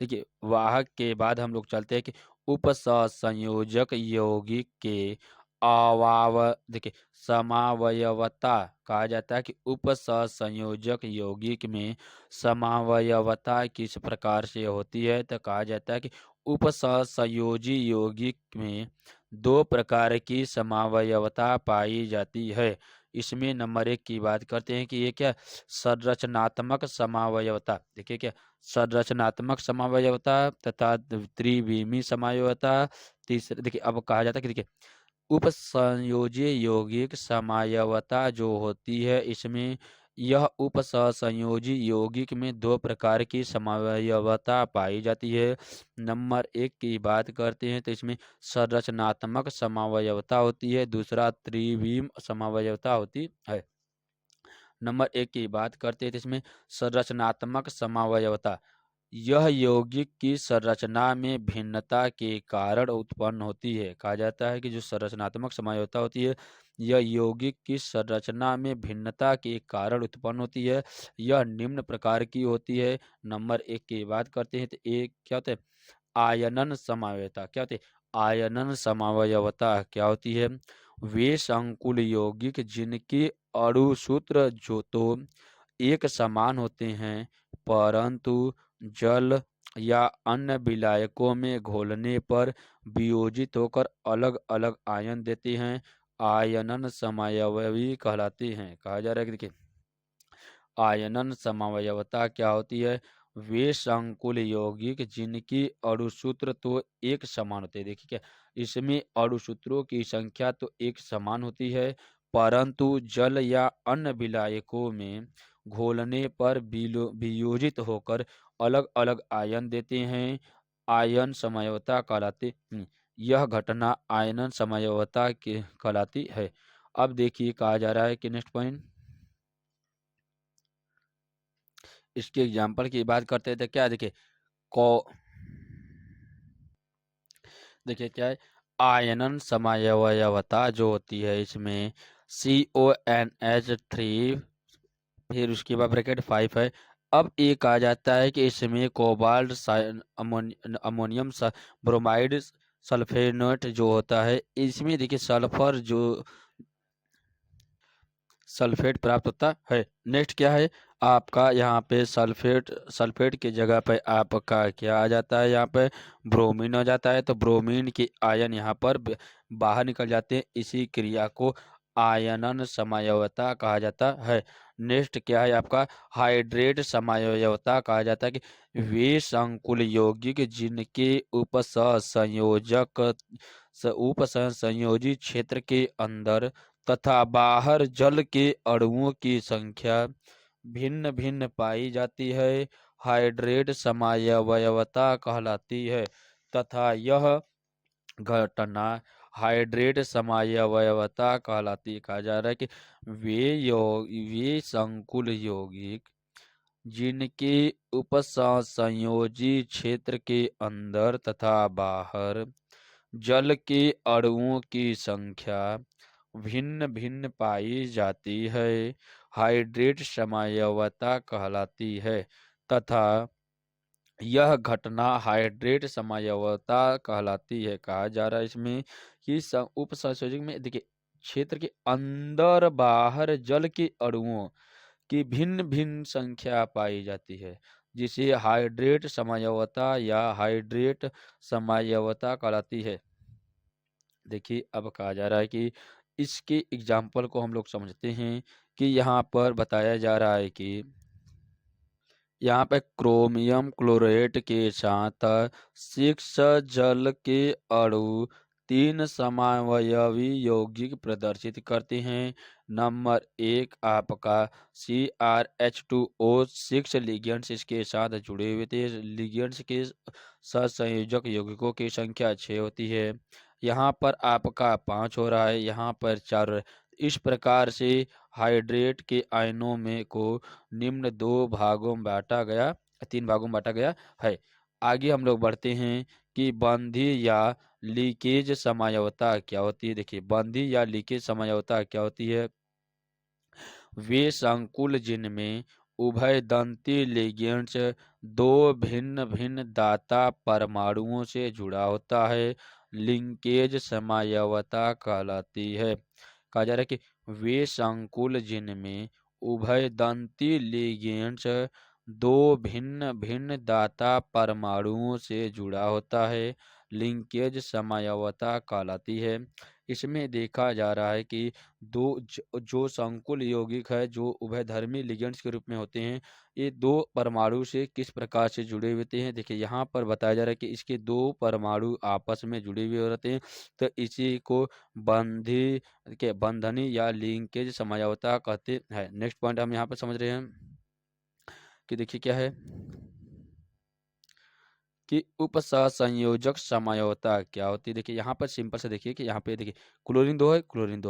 देखिए वाहक के बाद हम लोग चलते हैं कि उपसंयोजक यौगिक के अवाव देखिए समावयवता। कहा जाता है कि उपसंयोजक यौगिक में समावयवता किस प्रकार से होती है, तो कहा जाता है कि उपसंयोजी यौगिक में 2 प्रकार की समावयवता पाई जाती है। इसमें नंबर 1 की बात करते हैं कि ये क्या, संरचनात्मक समावयवता। देखिए क्या, संरचनात्मक समावयवता तथा त्रिविमी समावयवता। तीसरे देखिए अब कहा जाता है कि देखिए उपसंयोजी यौगिक समावयवता जो होती है इसमें यह उपसंयोजी यौगिक में दो प्रकार की समवायवता पाई जाती है। नंबर एक की बात करते हैं तो इसमें संरचनात्मक समवायवता होती है, दूसरा त्रिविम समवायवता होती है। नंबर एक की बात करते हैं तो इसमें संरचनात्मक समवायवता, यह यौगिक की संरचना में भिन्नता के कारण उत्पन्न होती है। कहा जाता है कि जो संरचनात्मक समझौता होती है, यह यौगिक की संरचना में भिन्नता के कारण उत्पन्न होती है। यह निम्न प्रकार की होती है। नंबर एक की बात करते हैं तो एक क्या होता है, आयनन समवायवता। क्या होती है, आयनन समवायवता क्या होती है, वे संकुल यौगिक जिनके अणु सूत्र जो तो एक समान होते हैं, परंतु जल या अन्य विलायकों में घोलने पर वियोजित होकर अलग अलग आयन देते हैं, आयनन समवायवी कहलाते हैं। कहा जा रहा है कि देखिए, आयनन समवायवता क्या होती है, वे संकुल यौगिक जिनकी अणुसूत्र तो एक समान होते हैं। देखिए क्या, इसमें अणुसूत्रों की संख्या तो एक समान होती है, परंतु जल या अन्य विलायकों में घोलने पर वियोजित होकर अलग अलग आयन देते हैं, आयन समवायवता कहलाते यह घटना आयनन समवायवता के कहलाती है। अब देखिए कहा जा रहा है कि नेक्स्ट पॉइंट, इसके एग्जाम्पल की बात करते हैं तो क्या देखिए, को देखिए क्या है, आयनन समवायवता जो होती है इसमें CONH3, फिर उसके बाद ब्रैकेट 5 है। अब एक आ जाता है कि इसमें कोबाल्ट अमोनियम ब्रोमाइड सल्फेनेट जो होता है, इसमें देखिए सल्फर जो सल्फेट प्राप्त होता है। नेक्स्ट क्या है, आपका यहाँ पे सल्फेट सल्फेट की जगह पे आपका क्या आ जाता है, यहाँ पे ब्रोमीन आ जाता है, तो ब्रोमीन के आयन यहाँ पर बाहर निकल जाते हैं। इसी क्रिया को आयनन समवायवता कहा जाता है। नेक्स्ट क्या है आपका, हाइड्रेट समवायवता कहा जाता है कि वे संकुल यौगिक जिनके उपसंयोजी क्षेत्र के अंदर तथा बाहर जल के अणुओं की संख्या भिन्न भिन्न पाई जाती है, हाइड्रेट समवायवता कहलाती है। तथा यह घटना हाइड्रेट समवायवता कहलाती है। कहा जा रहा है कि वे संकुल यौगिक जिनके उपसंयोजी क्षेत्र के अंदर तथा बाहर जल के अणुओं की संख्या भिन्न भिन्न पाई जाती है, हाइड्रेट समवायवता कहलाती है। तथा यह घटना हाइड्रेट समवायवता कहलाती है। कहा जा रहा है इसमें कि उपसंयोजक में देखिए, क्षेत्र के अंदर बाहर जल के अणुओं की भिन्न भिन्न संख्या पाई जाती है, जिसे हाइड्रेट समवायवता या हाइड्रेट समवायवता कहलाती है। देखिए अब कहा जा रहा है कि इसके एग्जाम्पल को हम लोग समझते हैं कि यहाँ पर बताया जा रहा है कि यहाँ पे क्रोमियम क्लोरेट के साथ 6 जल के अणु 3 समवायवी यौगिक प्रदर्शित करते हैं। नंबर एक आपका CrH2O6 लिगेंड्स इसके साथ जुड़े हुए थे। लिगेंड्स के सहसंयोजक यौगिकों की संख्या 6 होती है। यहाँ पर आपका 5 हो रहा है, यहाँ पर 4 हो रहा है। इस प्रकार से हाइड्रेट के आयनों में को निम्न 2 भागों में बांटा गया, 3 भागों में बांटा गया है। आगे हम लोग बढ़ते हैं कि बंधी या लीकेज समवायवता क्या होती है। देखिए, बंधी या लीकेज समवायवता क्या होती है, वे संकुल जिनमें उभयदंती लिगेंड्स दो भिन्न भिन्न दाता परमाणुओं से जुड़ा होता है, लिंकेज समवायवता कहलाती है। कहा जा रहा है कि वे संकुल जिनमें उभयदंती लिगेंड्स दो भिन्न भिन्न दाता परमाणुओं से जुड़ा होता है, लिंकेज समवायवता कहलाती है। इसमें देखा जा रहा है कि जो संकुल यौगिक है जो उभयधर्मी लिगेंड्स के रूप में होते हैं, ये दो परमाणु से किस प्रकार से जुड़े हुए होते हैं। देखिए यहाँ पर बताया जा रहा है कि इसके दो परमाणु आपस में जुड़े हुए रहते हैं, तो इसी को बंधनी या लिंकेज समझौता कहते हैं। नेक्स्ट पॉइंट हम यहाँ पर समझ रहे हैं कि देखिए क्या है कि उपसहसंयोजक समझौता क्या होती है। देखिए यहाँ पर सिंपल से देखिए कि यहाँ पे देखिए क्लोरीन दो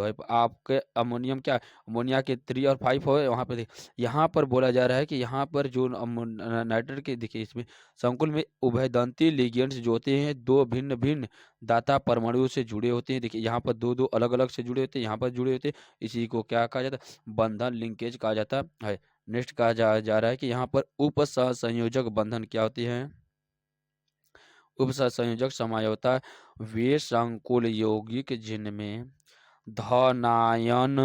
है, आपके अमोनियम क्या अमोनिया के 3 और 5 हो, वहाँ पे देखिए यहाँ पर बोला जा रहा है कि यहाँ पर जो नाइट्रेट के देखिए इसमें संकुल में उभयदंती लिगेंड्स जो होते हैं दो भिन्न भिन्न दाता परमाणुओं से जुड़े होते हैं। देखिए यहाँ पर दो दो अलग अलग से जुड़े होते हैं, यहाँ पर जुड़े होते हैं, इसी को क्या कहा जाता है, बंधन लिंकेज कहा जाता है। नेक्स्ट कहा जा रहा है कि यहाँ पर उपसहसंयोजक बंधन क्या होती है। उपसंयोजक समझौता वे संकुल यौगिक जिनमें धनायन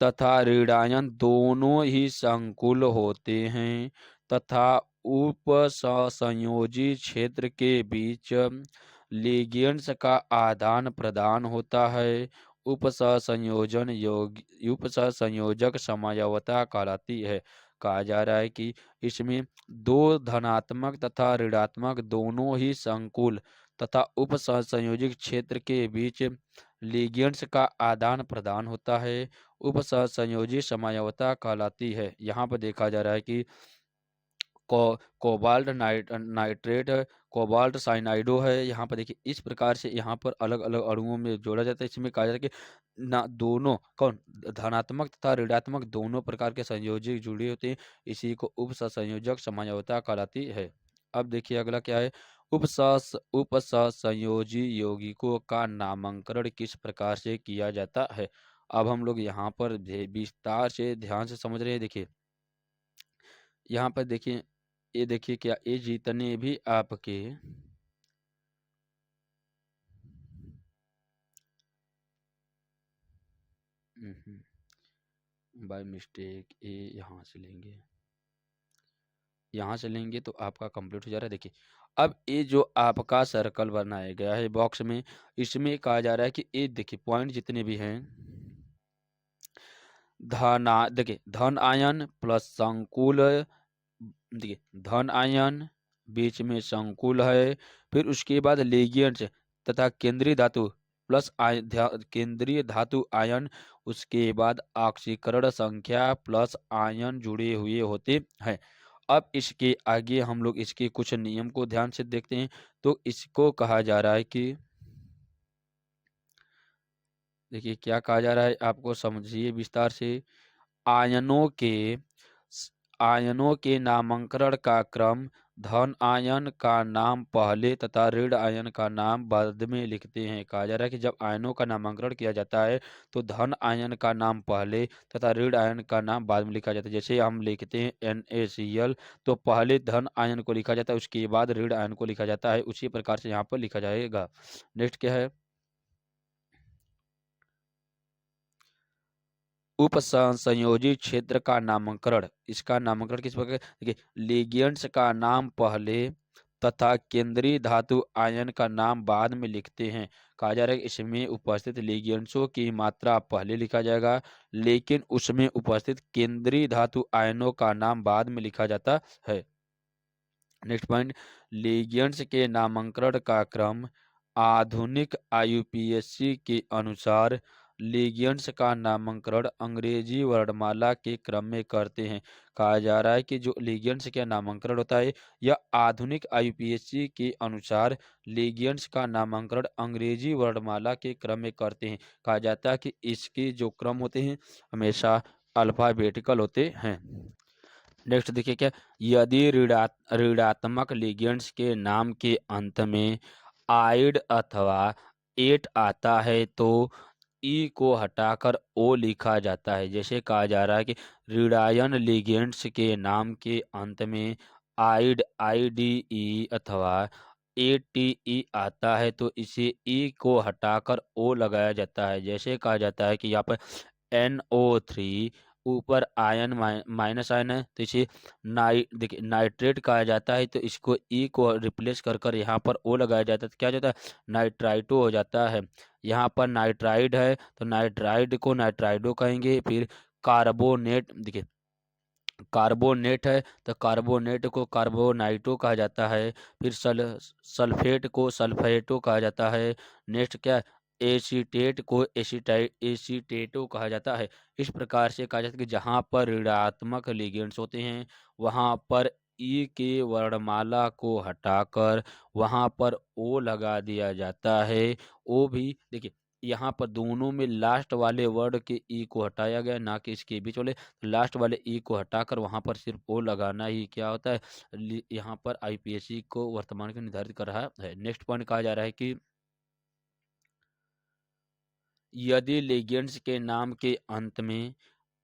तथा ऋणायन दोनों ही संकुल होते हैं तथा उपसंयोजी क्षेत्र के बीच लिगेंड्स का आदान प्रदान होता है। उपसंयोजक समझौता कहलाती है। कहा जा रहा है कि इसमें दो धनात्मक तथा ऋणात्मक दोनों ही संकुल तथा उपसंयोजित क्षेत्र के बीच लिगेंड्स का आदान प्रदान होता है। उपसंयोजी समझौता कहलाती है। यहाँ पर देखा जा रहा है कि कोबाल्ट नाइट्रेट कोबाल्ट साइनाइडो है। यहाँ पर देखिए इस प्रकार से यहाँ पर अलग अलग अणुओं में जोड़ा जाता है। इसमें कहा जाता है कि ना दोनों कौन धनात्मक तथा ऋणात्मक दोनों प्रकार के संयोजक जुड़े होते हैं, इसी को उपसंयोजक समझौता कहलाती है। अब देखिए अगला क्या है, उपसंयोजी यौगिकों का नामकरण किस प्रकार से किया जाता है। अब हम लोग यहाँ पर विस्तार से ध्यान से समझ रहे हैं। देखिए यहाँ पर देखिए ये देखिए क्या ये जितने भी आपके बाय मिस्टेक ये यहाँ से लेंगे तो आपका कंप्लीट हो जा रहा है। देखिए अब ये जो आपका सर्कल बनाया गया है बॉक्स में, इसमें कहा जा रहा है कि ये देखिए पॉइंट जितने भी हैं देखिए धन आयन प्लस संकुल, देखिए धन आयन बीच में संकुल है, फिर उसके बाद लिगेंड्स तथा केंद्रीय धातु प्लस केंद्रीय धातु आयन, उसके बाद ऑक्सीकरण संख्या प्लस आयन जुड़े हुए होते हैं। अब इसके आगे हम लोग इसके कुछ नियम को ध्यान से देखते हैं। तो इसको कहा जा रहा है कि देखिए क्या कहा जा रहा है, आपको समझिए विस्तार से। आयनों के आयनों के नामकरण का क्रम धन आयन का नाम पहले तथा ऋण आयन का नाम बाद में लिखते हैं। कहा जा रहा है कि जब आयनों का नामकरण किया जाता है तो धन आयन का नाम पहले तथा ऋण आयन का नाम बाद में लिखा जाता है। जैसे हम लिखते हैं NaCl, तो पहले धन आयन को लिखा जाता है, उसके बाद ऋण आयन को लिखा जाता है। उसी प्रकार से यहाँ पर लिखा जाएगा। नेक्स्ट क्या है, उपसंयोजी क्षेत्र का नामकरण। इसका नामकरण किस प्रकार, देखिए लिगेंड्स का नाम पहले तथा केंद्रीय धातु आयन का नाम बाद में लिखते हैं। कहा जा रहा है कि इसमें उपस्थित लिगेंड्सों की मात्रा पहले लिखा जाएगा, लेकिन उसमें उपस्थित केंद्रीय धातु आयनों का नाम बाद में लिखा जाता है। नेक्स्ट पॉइंट, लिगेंड्स के नामकरण का क्रम आधुनिक IUPAC के अनुसार लिगेंड्स का नामकरण अंग्रेजी वर्णमाला के क्रम में करते हैं। कहा जा रहा है कि जो लिगेंड्स का नामकरण होता है यह आधुनिक IUPAC के अनुसार लिगेंड्स का नामकरण अंग्रेजी वर्णमाला के क्रम में करते हैं। कहा जाता है कि इसके जो क्रम होते हैं हमेशा अल्फाबेटिकल होते हैं। नेक्स्ट देखिए क्या, यदि ऋणात्मक लिगेंड्स के नाम के अंत में आइड अथवा एट आता है तो ई को हटाकर ओ लिखा जाता है। जैसे कहा जा रहा है कि ऋणायन लिगेंड्स के नाम के अंत में आइड IDE अथवा ATE आता है तो इसे ई को हटाकर ओ लगाया जाता है। जैसे कहा जाता है कि यहाँ पर NO3 ऊपर आयन माइनस आयन है तो इसे देखिए नाइट्रेट कहा जाता है, तो इसको ई को रिप्लेस कर कर यहाँ पर ओ लगाया जाता है तो क्या हो जाता है, नाइट्राइटो हो जाता है। यहाँ पर नाइट्राइड है तो नाइट्राइड को नाइट्राइडो कहेंगे। फिर कार्बोनेट, देखिए कार्बोनेट है तो कार्बोनेट को कार्बोनाइटो कहा जाता है। फिर सल्फेट को सल्फेटो कहा जाता है। नेक्स्ट क्या है, एसीटेट को एसीटेटो कहा जाता है। इस प्रकार से कहा जाता है कि जहाँ पर ऋणात्मक लिगेंड्स होते हैं वहाँ पर ई के वर्णमाला को हटाकर वहाँ पर ओ लगा दिया जाता है। ओ भी देखिए यहाँ पर दोनों में लास्ट वाले वर्ड के ई को हटाया गया, ना कि इसके बीच वाले। लास्ट वाले ई को हटाकर वहां पर सिर्फ ओ लगाना ही क्या होता है, यहाँ पर आईपीएससी को वर्तमान के निर्धारित कर रहा है। नेक्स्ट पॉइंट कहा जा रहा है कि यदि लिगेंड्स के नाम के अंत में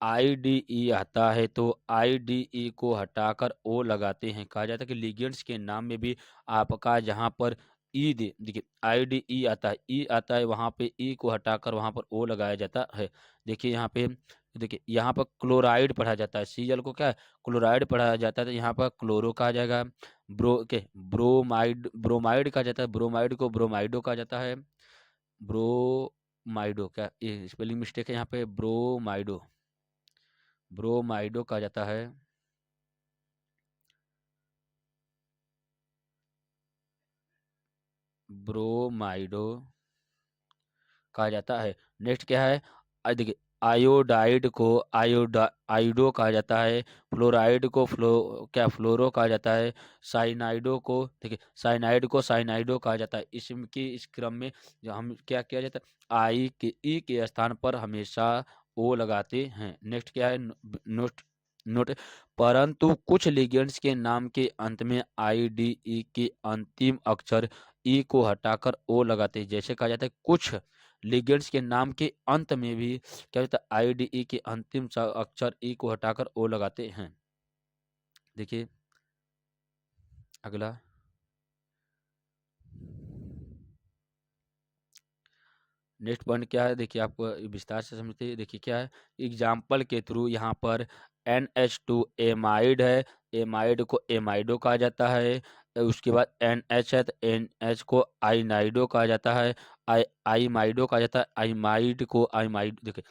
आईडीई आता है तो आईडीई को हटाकर ओ लगाते हैं। कहा जाता है कि लिगेंड्स के नाम में भी आपका जहां पर ई देखिए आईडीई आता है, ई आता है, वहां पे ई को हटाकर वहां पर ओ लगाया जाता है। देखिए यहाँ पे, देखिए यहाँ पर क्लोराइड पढ़ा जाता है, सीएल को क्या है, क्लोराइड पढ़ा जाता है, तो यहाँ पर क्लोरो कहा जाएगा। ब्रोमाइड कहा जाता है, ब्रोमाइड को ब्रोमाइडो कहा जाता है। ब्रोमाइडो, क्या ये स्पेलिंग मिस्टेक है यहाँ पे, ब्रोमाइडो, ब्रोमाइडो कहा जाता है। ब्रोमाइडो कहा जाता है। नेक्स्ट क्या है, देखिए आयोडाइड को आयोडो कहा जाता है। फ्लोराइड को फ्लोरो कहा जाता है। साइनाइडो को, देखिए साइनाइड को साइनाइडो कहा जाता है। इसम की इस क्रम में जो हम क्या किया जाता है, आई के ई के स्थान पर हमेशा ओ लगाते हैं। नेक्स्ट क्या है, नोट नोट परंतु कुछ लिगेंड्स के नाम के अंत में आई डी ई के अंतिम अक्षर ई को हटाकर ओ लगाते हैं। जैसे कहा जाता है कुछ लिगेंड्स के नाम के अंत में भी क्या होता है, आईडीई के अंतिम अक्षर ई को हटाकर ओ लगाते हैं। देखिए अगला, नेक्स्ट पॉइंट क्या है, देखिए आपको विस्तार से समझते हैं। देखिए क्या है, एग्जाम्पल के थ्रू यहाँ पर NH2 एमाइड है, एमाइड को एमाइडो कहा जाता है। उसके बाद NH है तो NH को आइनाइडो कहा जाता है, आईमाइडो कहा जाता है। आइमाइड को आइमाइड, देखिए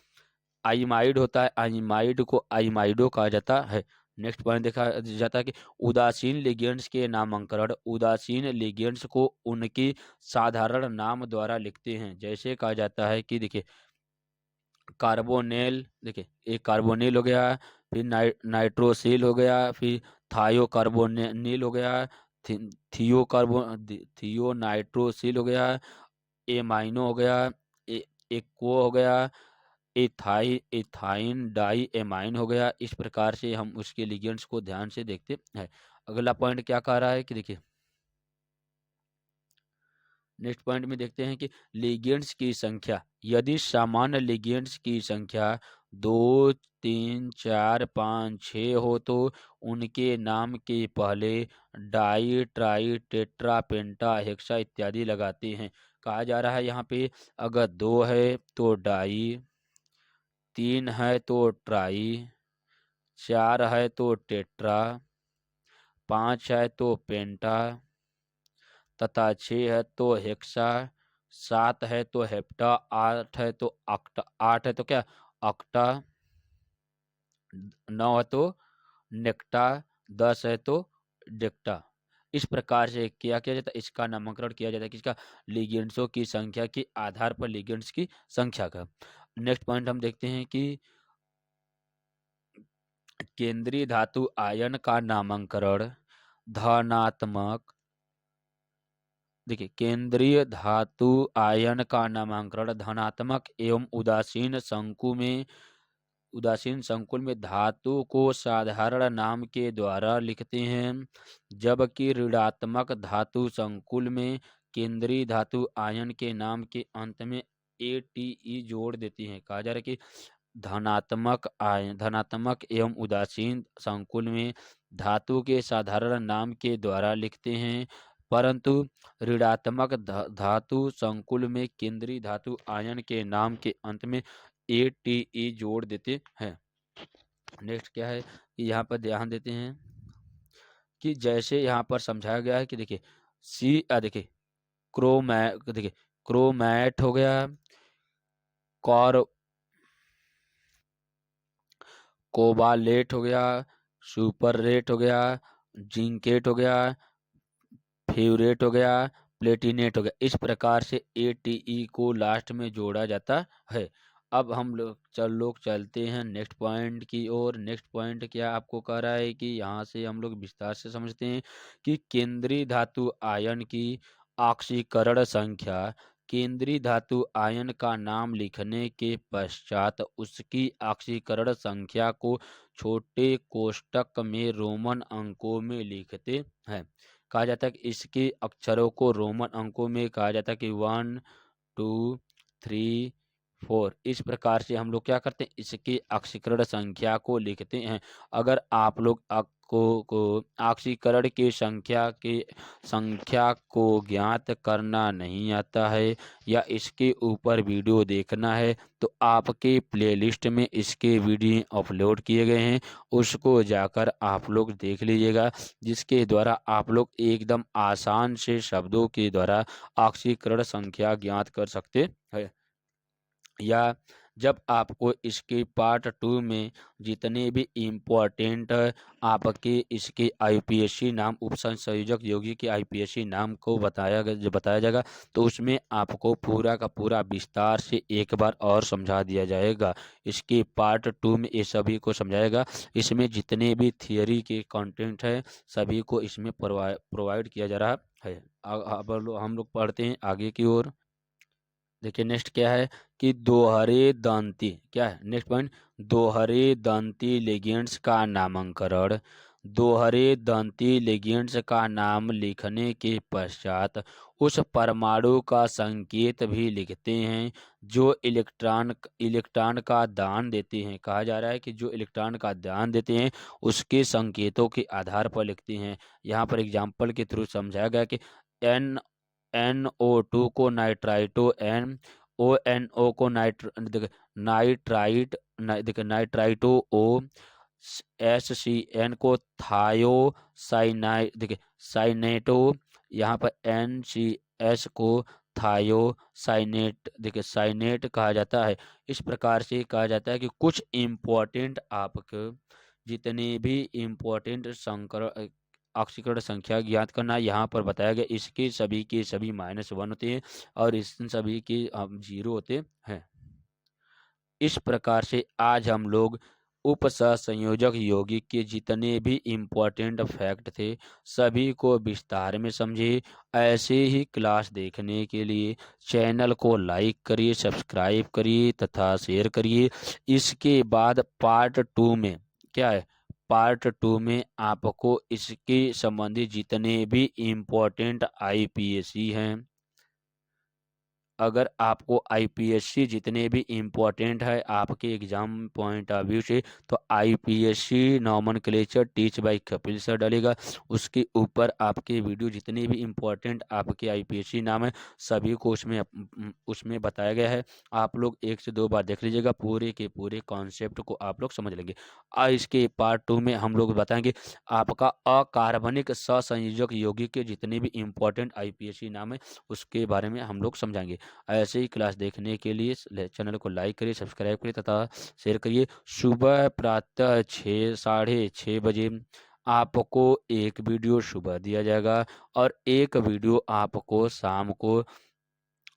आइमाइड होता है, आइमाइड को आइमाइडो कहा जाता है। नेक्स्ट पॉइंट देखा जाता है कि उदासीन लिगेंड्स के नामकरण उदासीन लिगेंड्स को उनकी साधारण नाम द्वारा लिखते हैं। जैसे कहा जाता है कि देखिए कार्बोनेल, देखिए एक कार्बोनिल हो गया, फिर नाइट्रोसिल हो गया, फिर थायो कार्बोनिल हो गया, थियो कार्बो थियो नाइट्रोसिल हो गया, एमाइनो हो गया, एक्को हो गया, एथाइन डाई एमाइन हो गया। इस प्रकार से हम उसके लिगेंड्स को ध्यान से देखते हैं। अगला पॉइंट क्या कह रहा है कि देखिए नेक्स्ट पॉइंट में देखते हैं कि लिगेंड्स की संख्या, यदि सामान्य लिगेंड्स की संख्या 2 3 4 5 6 हो तो उनके नाम के पहले डाई ट्राई टेट्रा पेंटा हेक्सा इत्यादि लगाते हैं। कहा जा रहा है यहाँ पे अगर 2 है तो डाई, 3 है तो ट्राई, 4 है तो टेट्रा, 5 है तो पेंटा तथा 6 है तो हेक्सा, 7 है तो हेप्टा, 8 है तो ऑक्टा, 8 है तो क्या ऑक्टा, 9 है तो नेक्टा, 10 है तो डेक्टा। इस प्रकार से क्या किया जाता है, इसका नामकरण किया जाता है किसका, लिगेंड्सों की संख्या के आधार पर लिगेंड्स की संख्या का। नेक्स्ट पॉइंट हम देखते हैं कि केंद्रीय धातु आयन का नामकरण धनात्मक, देखिए केंद्रीय धातु आयन का नामकरण धनात्मक एवं उदासीन संकुल में धातु को साधारण नाम के द्वारा लिखते हैं, जबकि ऋणात्मक धातु संकुल में केंद्रीय धातु आयन के नाम के अंत में ATE जोड़ देती हैं। कहा जा रहा है कि धनात्मक एवं उदासीन संकुल में धातु के साधारण नाम के द्वारा लिखते हैं, परंतु ऋणात्मक धातु संकुल में केंद्रीय धातु आयन के नाम के अंत में ATE जोड़ देते हैं। नेक्स्ट क्या है कि यहाँ पर ध्यान देते हैं कि जैसे यहाँ पर समझाया गया है कि देखिए देखिए देखिए क्रोमैट हो गया, कॉर कोबालेट हो गया, सुपर रेट हो गया, जिंकेट हो गया, फ्यूरेट हो गया, प्लेटिनेट हो गया। इस प्रकार से एटीई को लास्ट में जोड़ा जाता है। अब हम लोग चलते हैं नेक्स्ट पॉइंट की ओर। नेक्स्ट पॉइंट क्या आपको कह रहा है कि यहाँ से हम लोग विस्तार से समझते हैं कि केंद्रीय धातु आयन की ऑक्सीकरण संख्या। केंद्रीय धातु आयन का नाम लिखने के पश्चात उसकी ऑक्सीकरण संख्या को छोटे कोष्टक में रोमन अंकों में लिखते हैं। कहा जाता है कि इसके अक्षरों को रोमन अंकों में कहा जाता है कि 1 2 3 4। इस प्रकार से हम लोग क्या करते हैं, इसकी ऑक्सीकरण संख्या को लिखते हैं। अगर आप लोग को ऑक्सीकरण की संख्या को ज्ञात करना नहीं आता है या इसके ऊपर वीडियो देखना है तो आपके प्लेलिस्ट में इसके वीडियो अपलोड किए गए हैं, उसको जाकर आप लोग देख लीजिएगा, जिसके द्वारा आप लोग एकदम आसान से शब्दों के द्वारा ऑक्सीकरण संख्या ज्ञात कर सकते हैं। या जब आपको इसके पार्ट 2 में जितने भी इम्पोर्टेंट आपके इसके आईपीएससी नाम उप संयोजक योगी के आईपीएससी नाम को बताया जाएगा तो उसमें आपको पूरा का पूरा विस्तार से एक बार और समझा दिया जाएगा। इसके पार्ट 2 में ये सभी को समझाएगा। इसमें जितने भी थियरी के कंटेंट है सभी को इसमें प्रोवाइड किया जा रहा है। अब हम लोग पढ़ते हैं आगे की ओर। देखिए नेक्स्ट क्या है कि दोहरे दंती क्या है, नेक्स्ट पॉइंट दोहरे दंती लिगेंड्स का नामकरण। दोहरे दंती लिगेंड्स का नाम लिखने के पश्चात उस परमाणु का संकेत भी लिखते हैं जो इलेक्ट्रॉन का दान देते हैं। कहा जा रहा है कि जो इलेक्ट्रॉन का दान देते हैं उसके संकेतों के आधार पर लिखते हैं। यहाँ पर एग्जाम्पल के थ्रू समझाया गया कि एन NO2 को नाइट्राइटो ONO को नाइट्राइटो O, SCN को थायो साइनेटो, यहाँ पर NCS को थायो साइनेट कहा जाता है। इस प्रकार से कहा जाता है कि कुछ इम्पोर्टेंट आपके जितने भी इम्पोर्टेंट ऑक्सीकरण संख्या ज्ञात करना यहाँ पर बताया गया। इसके सभी के सभी -1 होते हैं और इस सभी के 0 होते हैं। इस प्रकार से आज हम लोग उप सहसंयोजक यौगिक के जितने भी इम्पोर्टेंट फैक्ट थे सभी को विस्तार में समझे। ऐसे ही क्लास देखने के लिए चैनल को लाइक करिए, सब्सक्राइब करिए तथा शेयर करिए। इसके बाद पार्ट 2 में क्या है, पार्ट 2 में आपको इसके संबंधित जितने भी इम्पोर्टेंट आईपीएससी हैं, अगर आपको आईपीएससी जितने भी इम्पोर्टेंट है आपके एग्जाम पॉइंट ऑफ व्यू से तो IPSC nomenclature teach bye Kapil sir डालेगा। उसके ऊपर आपके वीडियो जितने भी इम्पोर्टेंट आपके आईपीएससी नाम है सभी को उसमें बताया गया है। आप लोग 1 से 2 बार देख लीजिएगा, पूरे के पूरे कॉन्सेप्ट को आप लोग समझ लेंगे। इसके पार्ट 2 में हम लोग बताएंगे आपका अकार्बनिक सहसंयोजक यौगिक के जितने भी इम्पोर्टेंट आईपीएससी नाम है उसके बारे में हम लोग समझाएंगे। ऐसे ही क्लास देखने के लिए चैनल को लाइक करिए, सब्सक्राइब करिए तथा शेयर करिए। सुबह प्रातः 6 बजे आपको एक वीडियो सुबह दिया जाएगा और एक वीडियो आपको शाम को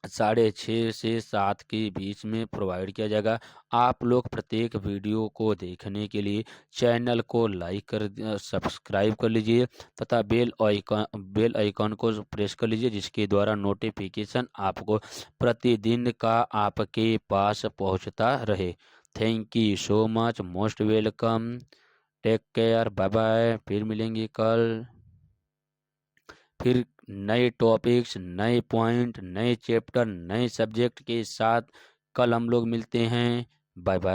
6:30 से 7 के बीच में प्रोवाइड किया जाएगा। आप लोग प्रत्येक वीडियो को देखने के लिए चैनल को लाइक कर सब्सक्राइब कर लीजिए तथा बेल आइकन को प्रेस कर लीजिए जिसके द्वारा नोटिफिकेशन आपको प्रतिदिन का आपके पास पहुंचता रहे। Thank you so much, most welcome, take care, bye bye. फिर मिलेंगे कल, फिर नए टॉपिक्स, नए पॉइंट, नए चैप्टर, नए सब्जेक्ट के साथ कल हम लोग मिलते हैं। Bye bye.